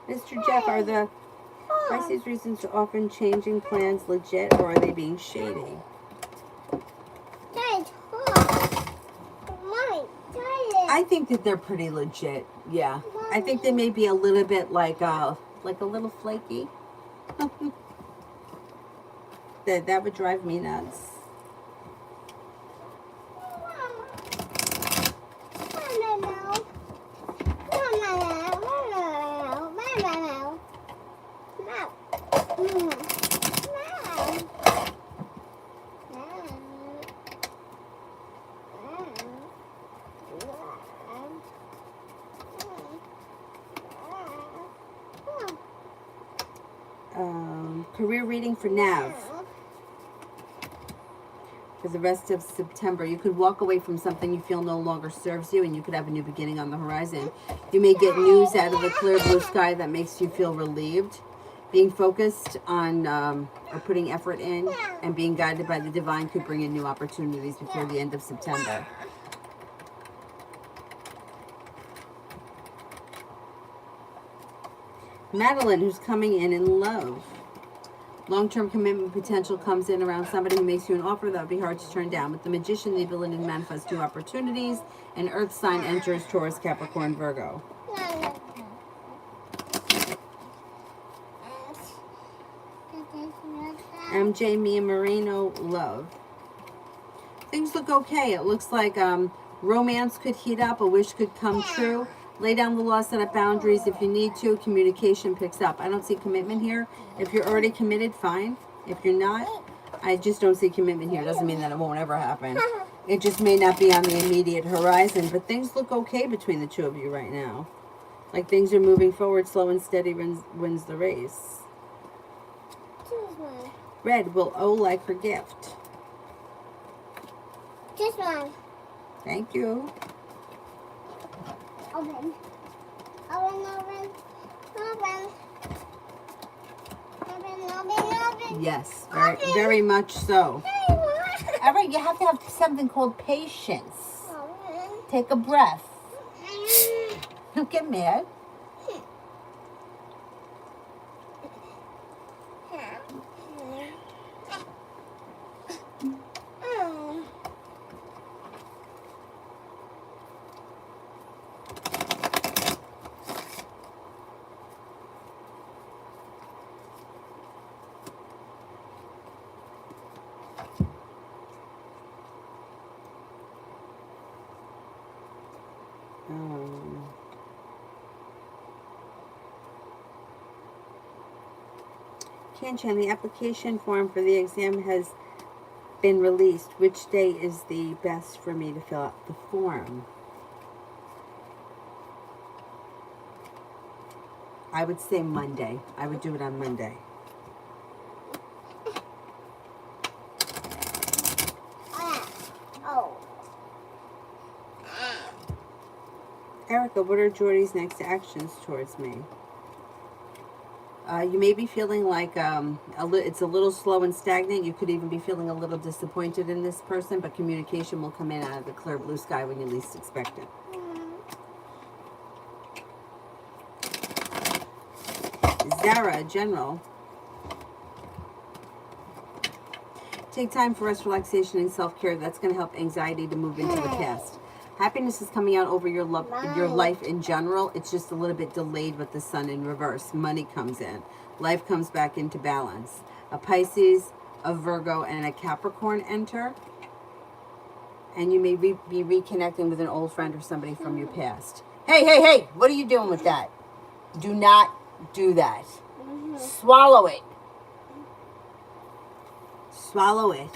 Speaker 1: Mr. Jeff, are the Pisces reasons for often changing plans legit, or are they being shady?
Speaker 2: That's hot. Mommy, try it.
Speaker 1: I think that they're pretty legit. Yeah. I think they may be a little bit like a little flaky. That would drive me nuts. Career reading for Nav. For the rest of September, you could walk away from something you feel no longer serves you, and you could have a new beginning on the horizon. You may get news out of the clear blue sky that makes you feel relieved. Being focused on or putting effort in and being guided by the divine could bring in new opportunities before the end of September. Madeline, who's coming in love. Long-term commitment potential comes in around somebody who makes you an offer that would be hard to turn down. With the Magician, the ability to manifest new opportunities. An earth sign enters Taurus, Capricorn, Virgo. MJ, Mia Moreno, love. Things look okay. It looks like romance could heat up. A wish could come true. Lay down the law, set up boundaries if you need to. Communication picks up. I don't see commitment here. If you're already committed, fine. If you're not, I just don't see commitment here. Doesn't mean that it won't ever happen. It just may not be on the immediate horizon. But things look okay between the two of you right now. Like things are moving forward. Slow and steady wins the race. Red, will O like her gift?
Speaker 2: Just one.
Speaker 1: Thank you.
Speaker 2: Open. Open, open, open. Open, open, open.
Speaker 1: Yes, very much so.
Speaker 2: Open.
Speaker 1: All right, you have to have something called patience.
Speaker 2: Open.
Speaker 1: Take a breath. Don't get mad. Kanchan, the application form for the exam has been released. Which day is the best for me to fill out the form? I would say Monday. I would do it on Monday.
Speaker 2: Oh.
Speaker 1: Erica, what are Jordy's next actions towards me? You may be feeling like it's a little slow and stagnant. You could even be feeling a little disappointed in this person, but communication will come in out of the clear blue sky when you least expect it. Zara, General. Take time for rest, relaxation, and self-care. That's going to help anxiety to move into the past. Happiness is coming out over your life in general. It's just a little bit delayed with the sun in reverse. Money comes in. Life comes back into balance. A Pisces, a Virgo, and a Capricorn enter. And you may be reconnecting with an old friend or somebody from your past. Hey, hey, hey! What are you doing with that? Do not do that. Swallow it. Swallow it.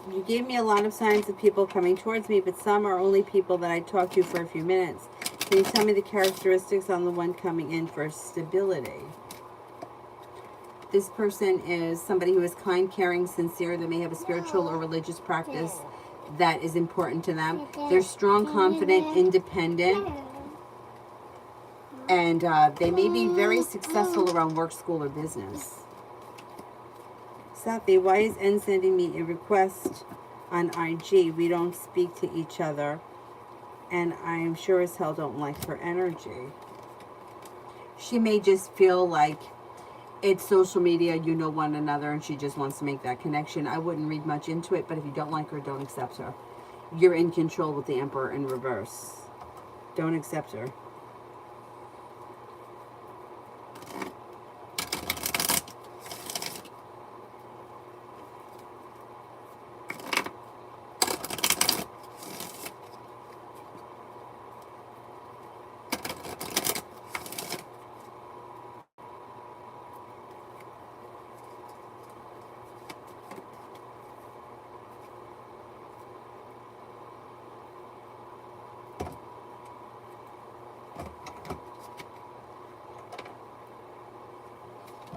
Speaker 1: You gave me a lot of signs of people coming towards me, but some are only people that I talked to for a few minutes. Can you tell me the characteristics on the one coming in for stability? This person is somebody who is kind, caring, sincere. They may have a spiritual or religious practice that is important to them. They're strong, confident, independent, and they may be very successful around work, school, or business. Safi, why is N sending me a request on IG? We don't speak to each other, and I am sure as hell don't like her energy. She may just feel like it's social media, you know one another, and she just wants to make that connection. I wouldn't read much into it, but if you don't like her, don't accept her. You're in control with the Emperor in reverse. Don't accept her.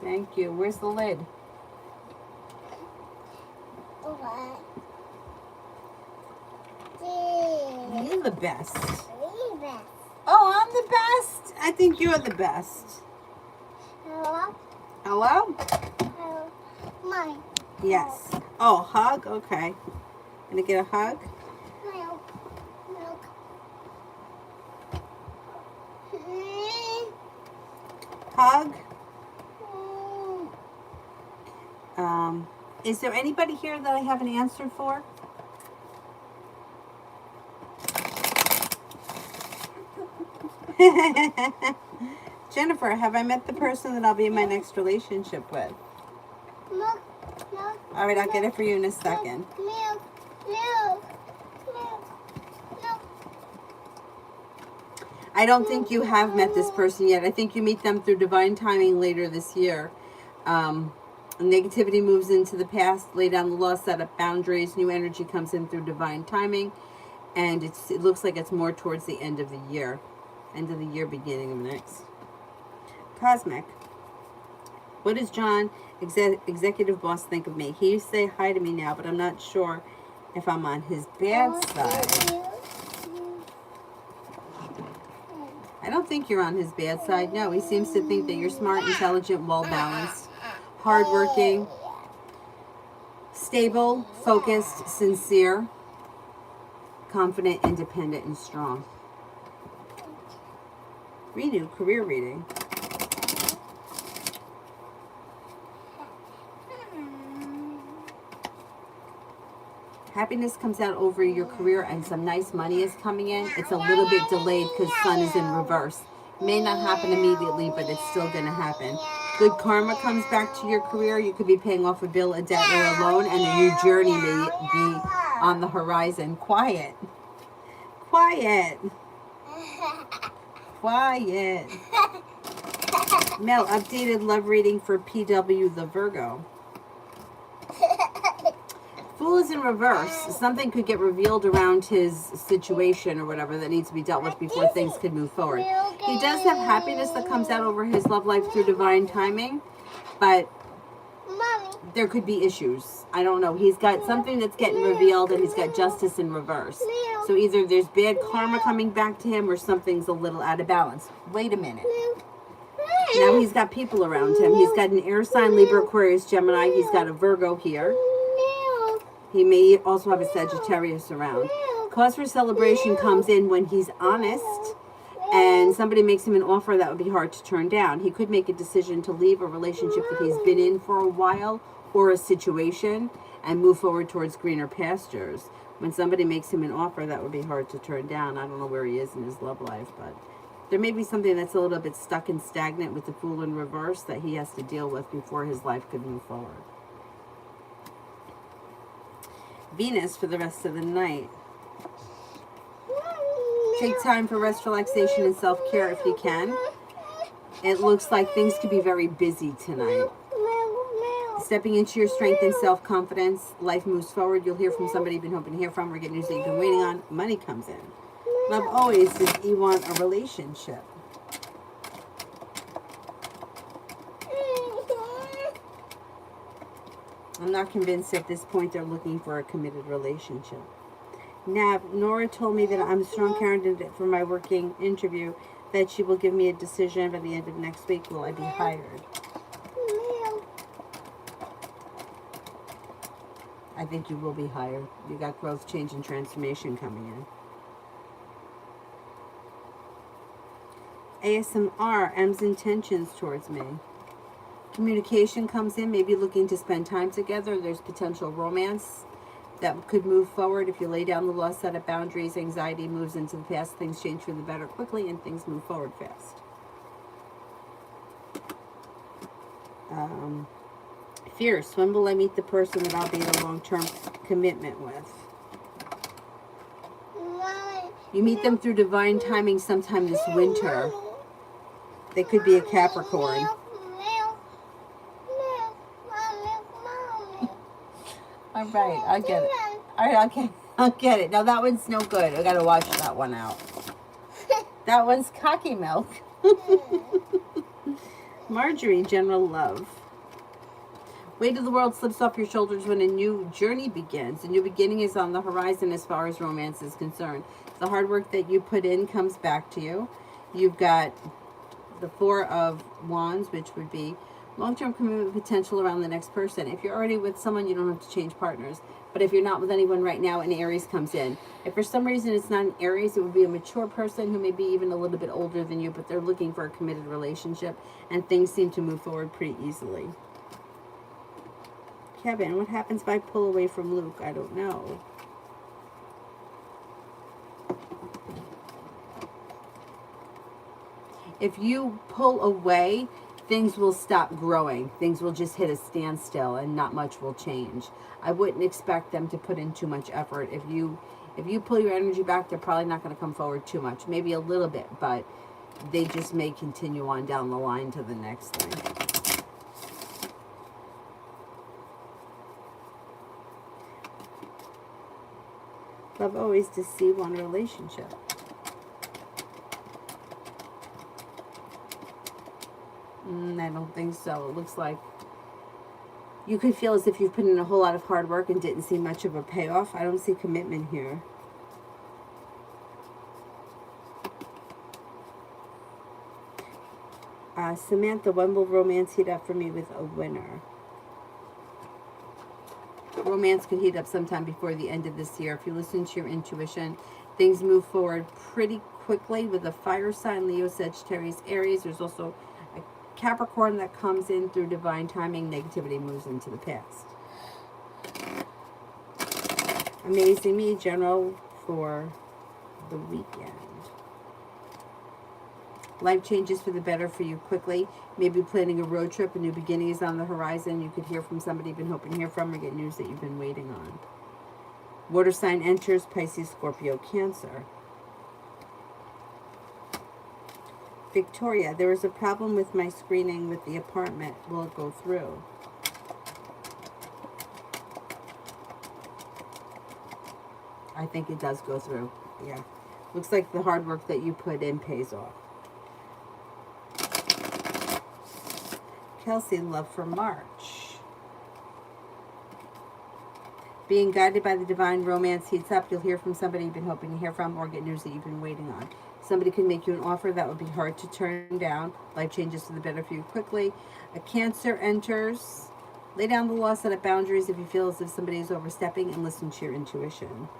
Speaker 1: Thank you. Where's the lid?
Speaker 2: What?
Speaker 1: You're the best.
Speaker 2: The best.
Speaker 1: Oh, I'm the best? I think you're the best.
Speaker 2: Hello?
Speaker 1: Hello?
Speaker 2: Hello? Mine.
Speaker 1: Yes. Oh, hug? Okay. Gonna get a hug?
Speaker 2: Milk. Milk.
Speaker 1: Hug? Is there anybody here that I haven't answered for? Jennifer, have I met the person that I'll be in my next relationship with?
Speaker 2: Milk. Milk.
Speaker 1: All right, I'll get it for you in a second.
Speaker 2: Milk. No. No. No.
Speaker 1: I don't think you have met this person yet. I think you meet them through divine timing later this year. Negativity moves into the past, lay down the law, set up boundaries. New energy comes in through divine timing. And it looks like it's more towards the end of the year. End of the year, beginning of next. Cosmic. What does John, executive boss, think of me? He used to say hi to me now, but I'm not sure if I'm on his bad side. I don't think you're on his bad side. No, he seems to think that you're smart, intelligent, well-balanced, hardworking, stable, focused, sincere, confident, independent, and strong. Renew, career reading. Happiness comes out over your career and some nice money is coming in. It's a little bit delayed because Sun is in reverse. It may not happen immediately, but it's still going to happen. Good karma comes back to your career. You could be paying off a bill, a debt, or a loan, and a new journey may be on the horizon. Quiet. Quiet. Quiet. Mel, updated love reading for PW the Virgo. Fool is in reverse. Something could get revealed around his situation or whatever that needs to be dealt with before things could move forward. He does have happiness that comes out over his love life through divine timing, but there could be issues. I don't know. He's got something that's getting revealed and he's got justice in reverse. So either there's bad karma coming back to him or something's a little out of balance. Wait a minute. Now he's got people around him. He's got an air sign, Libra, Aquarius, Gemini. He's got a Virgo here. He may also have a Sagittarius around. Cause for celebration comes in when he's honest and somebody makes him an offer that would be hard to turn down. He could make a decision to leave a relationship that he's been in for a while or a situation and move forward towards greener pastures. When somebody makes him an offer that would be hard to turn down, I don't know where he is in his love life, but there may be something that's a little bit stuck and stagnant with the Fool in reverse that he has to deal with before his life could move forward. Venus for the rest of the night. Take time for rest, relaxation, and self-care if you can. It looks like things could be very busy tonight. Stepping into your strength and self-confidence. Life moves forward. You'll hear from somebody you've been hoping to hear from or get news that you've been waiting on. Money comes in. Love always. Does you want a relationship? I'm not convinced at this point they're looking for a committed relationship. Nav, Nora told me that I'm a strong candidate for my working interview, that she will give me a decision by the end of next week. Will I be hired? I think you will be hired. You got growth, change, and transformation coming in. ASMR, M's intentions towards me. Communication comes in, maybe looking to spend time together. There's potential romance that could move forward. If you lay down the law, set up boundaries, anxiety moves into the past, things change for the better quickly, and things move forward fast. Fierce, when will I meet the person that I'll be in a long-term commitment with? You meet them through divine timing sometime this winter. They could be a Capricorn. All right, I get it. All right, okay, I'll get it. Now that one's no good. I gotta wash that one out. That one's cocky milk. Marjorie, general love. Weight of the world slips off your shoulders when a new journey begins. A new beginning is on the horizon as far as romance is concerned. The hard work that you put in comes back to you. You've got the Four of Wands, which would be long-term commitment potential around the next person. If you're already with someone, you don't have to change partners. But if you're not with anyone right now, an Aries comes in. If for some reason it's not an Aries, it would be a mature person who may be even a little bit older than you, but they're looking for a committed relationship, and things seem to move forward pretty easily. Kevin, what happens if I pull away from Luke? I don't know. If you pull away, things will stop growing. Things will just hit a standstill and not much will change. I wouldn't expect them to put in too much effort. If you pull your energy back, they're probably not going to come forward too much. Maybe a little bit, but they just may continue on down the line to the next thing. Love always deceive on a relationship. I don't think so. It looks like you could feel as if you've put in a whole lot of hard work and didn't see much of a payoff. I don't see commitment here. Samantha, when will romance heat up for me with a winner? Romance could heat up sometime before the end of this year. If you listen to your intuition, things move forward pretty quickly with a fire sign, Leo, Sagittarius, Aries. There's also a Capricorn that comes in through divine timing. Negativity moves into the past. Amazing Me General for the weekend. Life changes for the better for you quickly. Maybe planning a road trip. A new beginning is on the horizon. You could hear from somebody you've been hoping to hear from, or get news that you've been waiting on. Water sign enters, Pisces, Scorpio, Cancer. Victoria, there is a problem with my screening with the apartment. Will it go through? I think it does go through. Yeah. Looks like the hard work that you put in pays off. Kelsey, love for March. Being guided by the divine, romance heats up. You'll hear from somebody you've been hoping to hear from, or get news that you've been waiting on. Somebody can make you an offer that would be hard to turn down. Life changes to the better for you quickly. A Cancer enters. Lay down the law, set up boundaries if you feel as if somebody is overstepping, and listen to your intuition.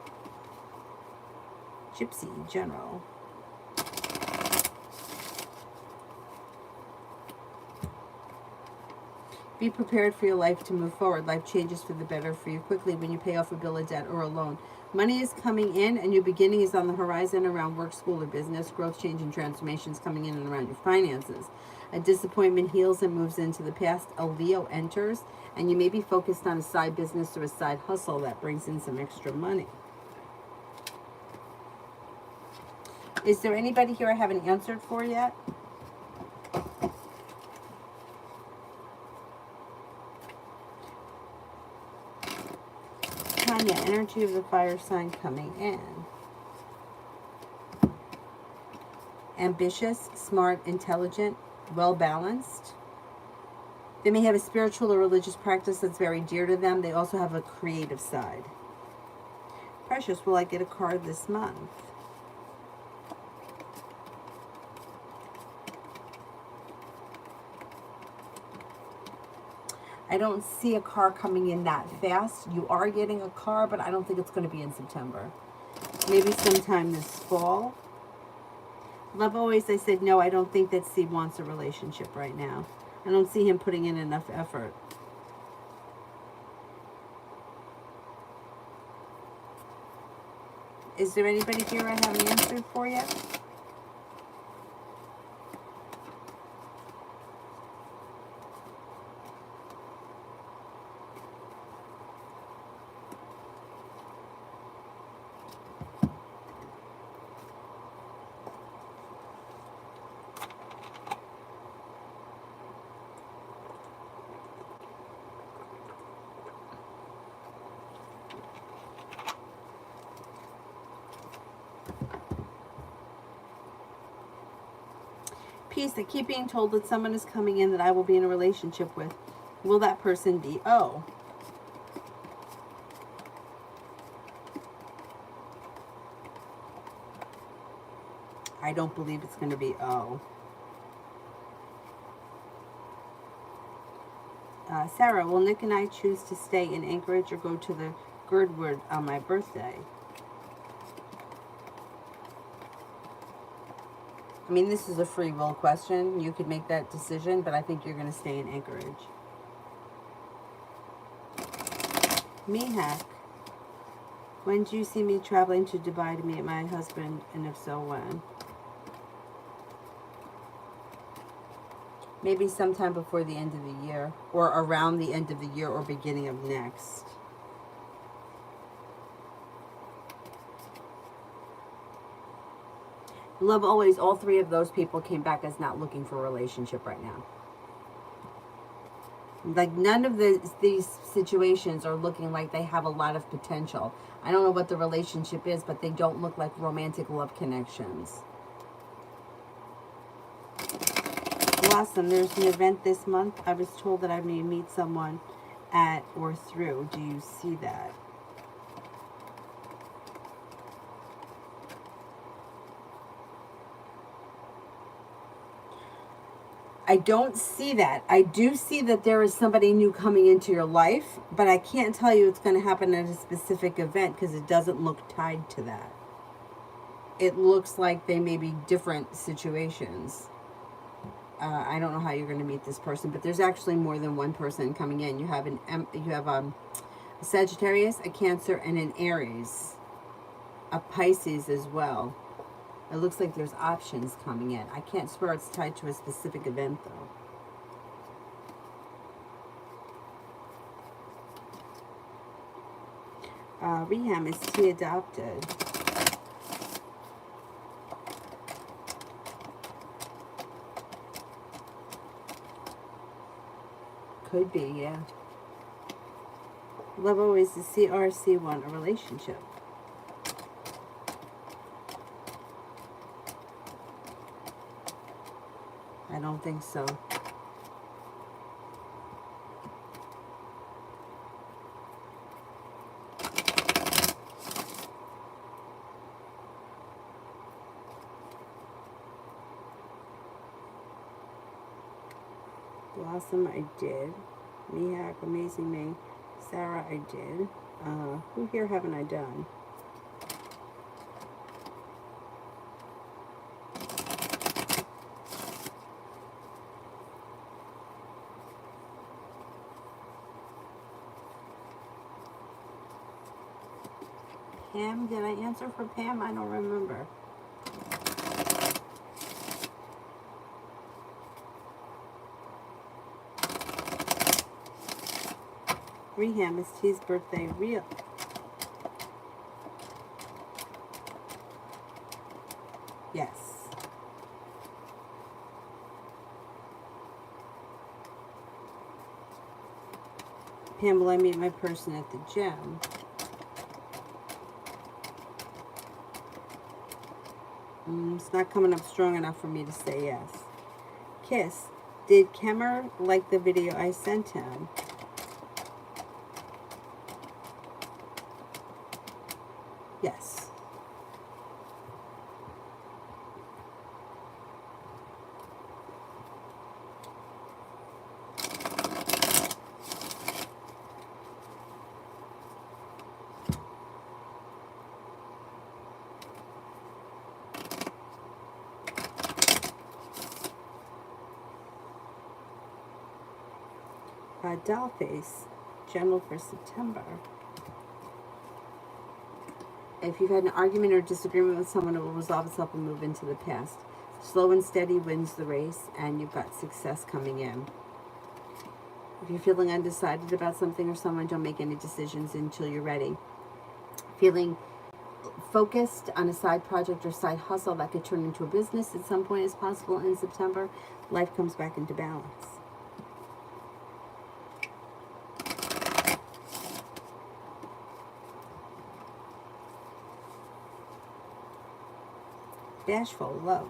Speaker 1: Gypsy, General. Be prepared for your life to move forward. Life changes for the better for you quickly when you pay off a bill, a debt, or a loan. Money is coming in. A new beginning is on the horizon around work, school, or business. Growth, change, and transformations coming in and around your finances. A disappointment heals and moves into the past. A Leo enters, and you may be focused on a side business or a side hustle that brings in some extra money. Is there anybody here I haven't answered for yet? Tanya, energy of the fire sign coming in. Ambitious, smart, intelligent, well-balanced. They may have a spiritual or religious practice that's very dear to them. They also have a creative side. Precious, will I get a card this month? I don't see a car coming in that fast. You are getting a car, but I don't think it's going to be in September. Maybe sometime this fall. Love always, I said, no, I don't think that Steve wants a relationship right now. I don't see him putting in enough effort. Is there anybody here I haven't answered for yet? Peace, I keep being told that someone is coming in that I will be in a relationship with. Will that person be O? I don't believe it's going to be O. Sarah, will Nick and I choose to stay in Anchorage or go to the Girdwood on my birthday? I mean, this is a free will question. You could make that decision, but I think you're going to stay in Anchorage. Mihak, when do you see me traveling to Dubai to meet my husband, and if so, when? Maybe sometime before the end of the year, or around the end of the year, or beginning of next. Love always, all three of those people came back as not looking for a relationship right now. Like, none of these situations are looking like they have a lot of potential. I don't know what the relationship is, but they don't look like romantic love connections. Blossom, there's an event this month. I was told that I may meet someone at or through. Do you see that? I don't see that. I do see that there is somebody new coming into your life, but I can't tell you it's going to happen at a specific event because it doesn't look tied to that. It looks like they may be different situations. I don't know how you're going to meet this person, but there's actually more than one person coming in. You have a Sagittarius, a Cancer, and an Aries, a Pisces as well. It looks like there's options coming in. I can't swear it's tied to a specific event, though. Reham, is he adopted? Could be, yeah. Love always is CRC1 a relationship? I don't think so. Blossom, I did. Mihak, Amazing Me. Sarah, I did. Who here haven't I done? Pam, did I answer for Pam? I don't remember. Reham, is T's birthday real? Yes. Pam, will I meet my person at the gym? It's not coming up strong enough for me to say yes. Kiss, did Kemmer like the video I sent him? Yes. Dollface, general for September. If you've had an argument or disagreement with someone, it will resolve itself and move into the past. Slow and steady wins the race, and you've got success coming in. If you're feeling undecided about something or someone, don't make any decisions until you're ready. Feeling focused on a side project or side hustle that could turn into a business at some point is possible in September. Life comes back into balance. Bashful, love.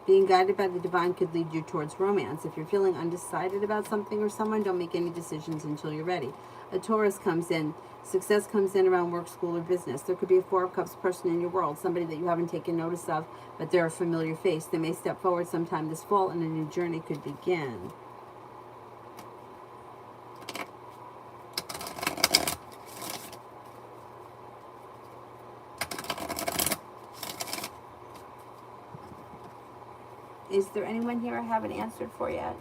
Speaker 1: Being guided by the divine could lead you towards romance. If you're feeling undecided about something or someone, don't make any decisions until you're ready. A Taurus comes in. Success comes in around work, school, or business. There could be a Four of Cups person in your world, somebody that you haven't taken notice of, but they're a familiar face. They may step forward sometime this fall, and a new journey could begin. Is there anyone here I haven't answered for yet?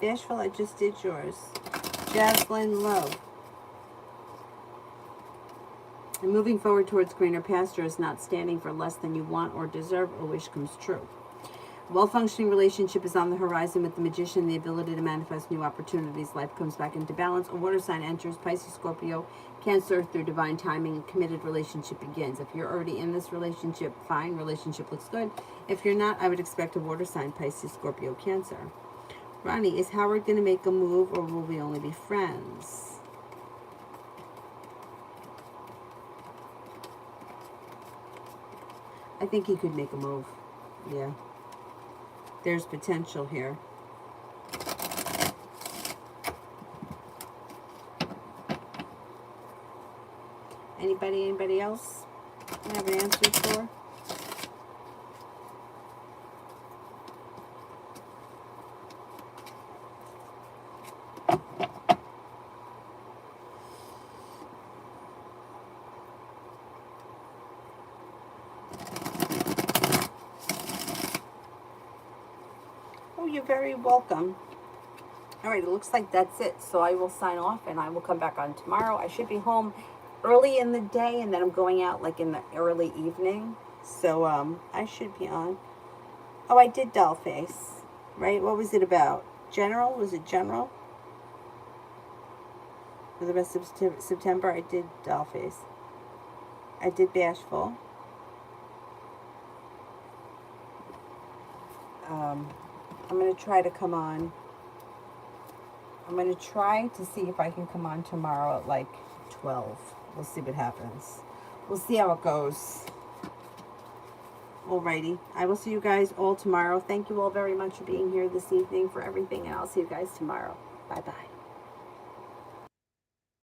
Speaker 1: Bashful, I just did yours. Jaslyn, love. And moving forward towards greener pastures, not standing for less than you want or deserve, a wish comes true. A well-functioning relationship is on the horizon with the Magician, the ability to manifest new opportunities. Life comes back into balance. A water sign enters, Pisces, Scorpio, Cancer, through divine timing. A committed relationship begins. If you're already in this relationship, fine, relationship looks good. If you're not, I would expect a water sign, Pisces, Scorpio, Cancer. Ronnie, is Howard going to make a move, or will we only be friends? I think he could make a move. Yeah. There's potential here. Anybody else I have an answer for? Oh, you're very welcome. All right, it looks like that's it. So I will sign off and I will come back on tomorrow. I should be home early in the day, and then I'm going out like in the early evening. So I should be on. Oh, I did Dollface, right? What was it about? General? Was it General? For the rest of September, I did Dollface. I did Bashful. I'm going to try to come on. I'm going to try to see if I can come on tomorrow at like 12. We'll see what happens. We'll see how it goes. Alrighty. I will see you guys all tomorrow. Thank you all very much for being here this evening, for everything, and I'll see you guys tomorrow. Bye-bye.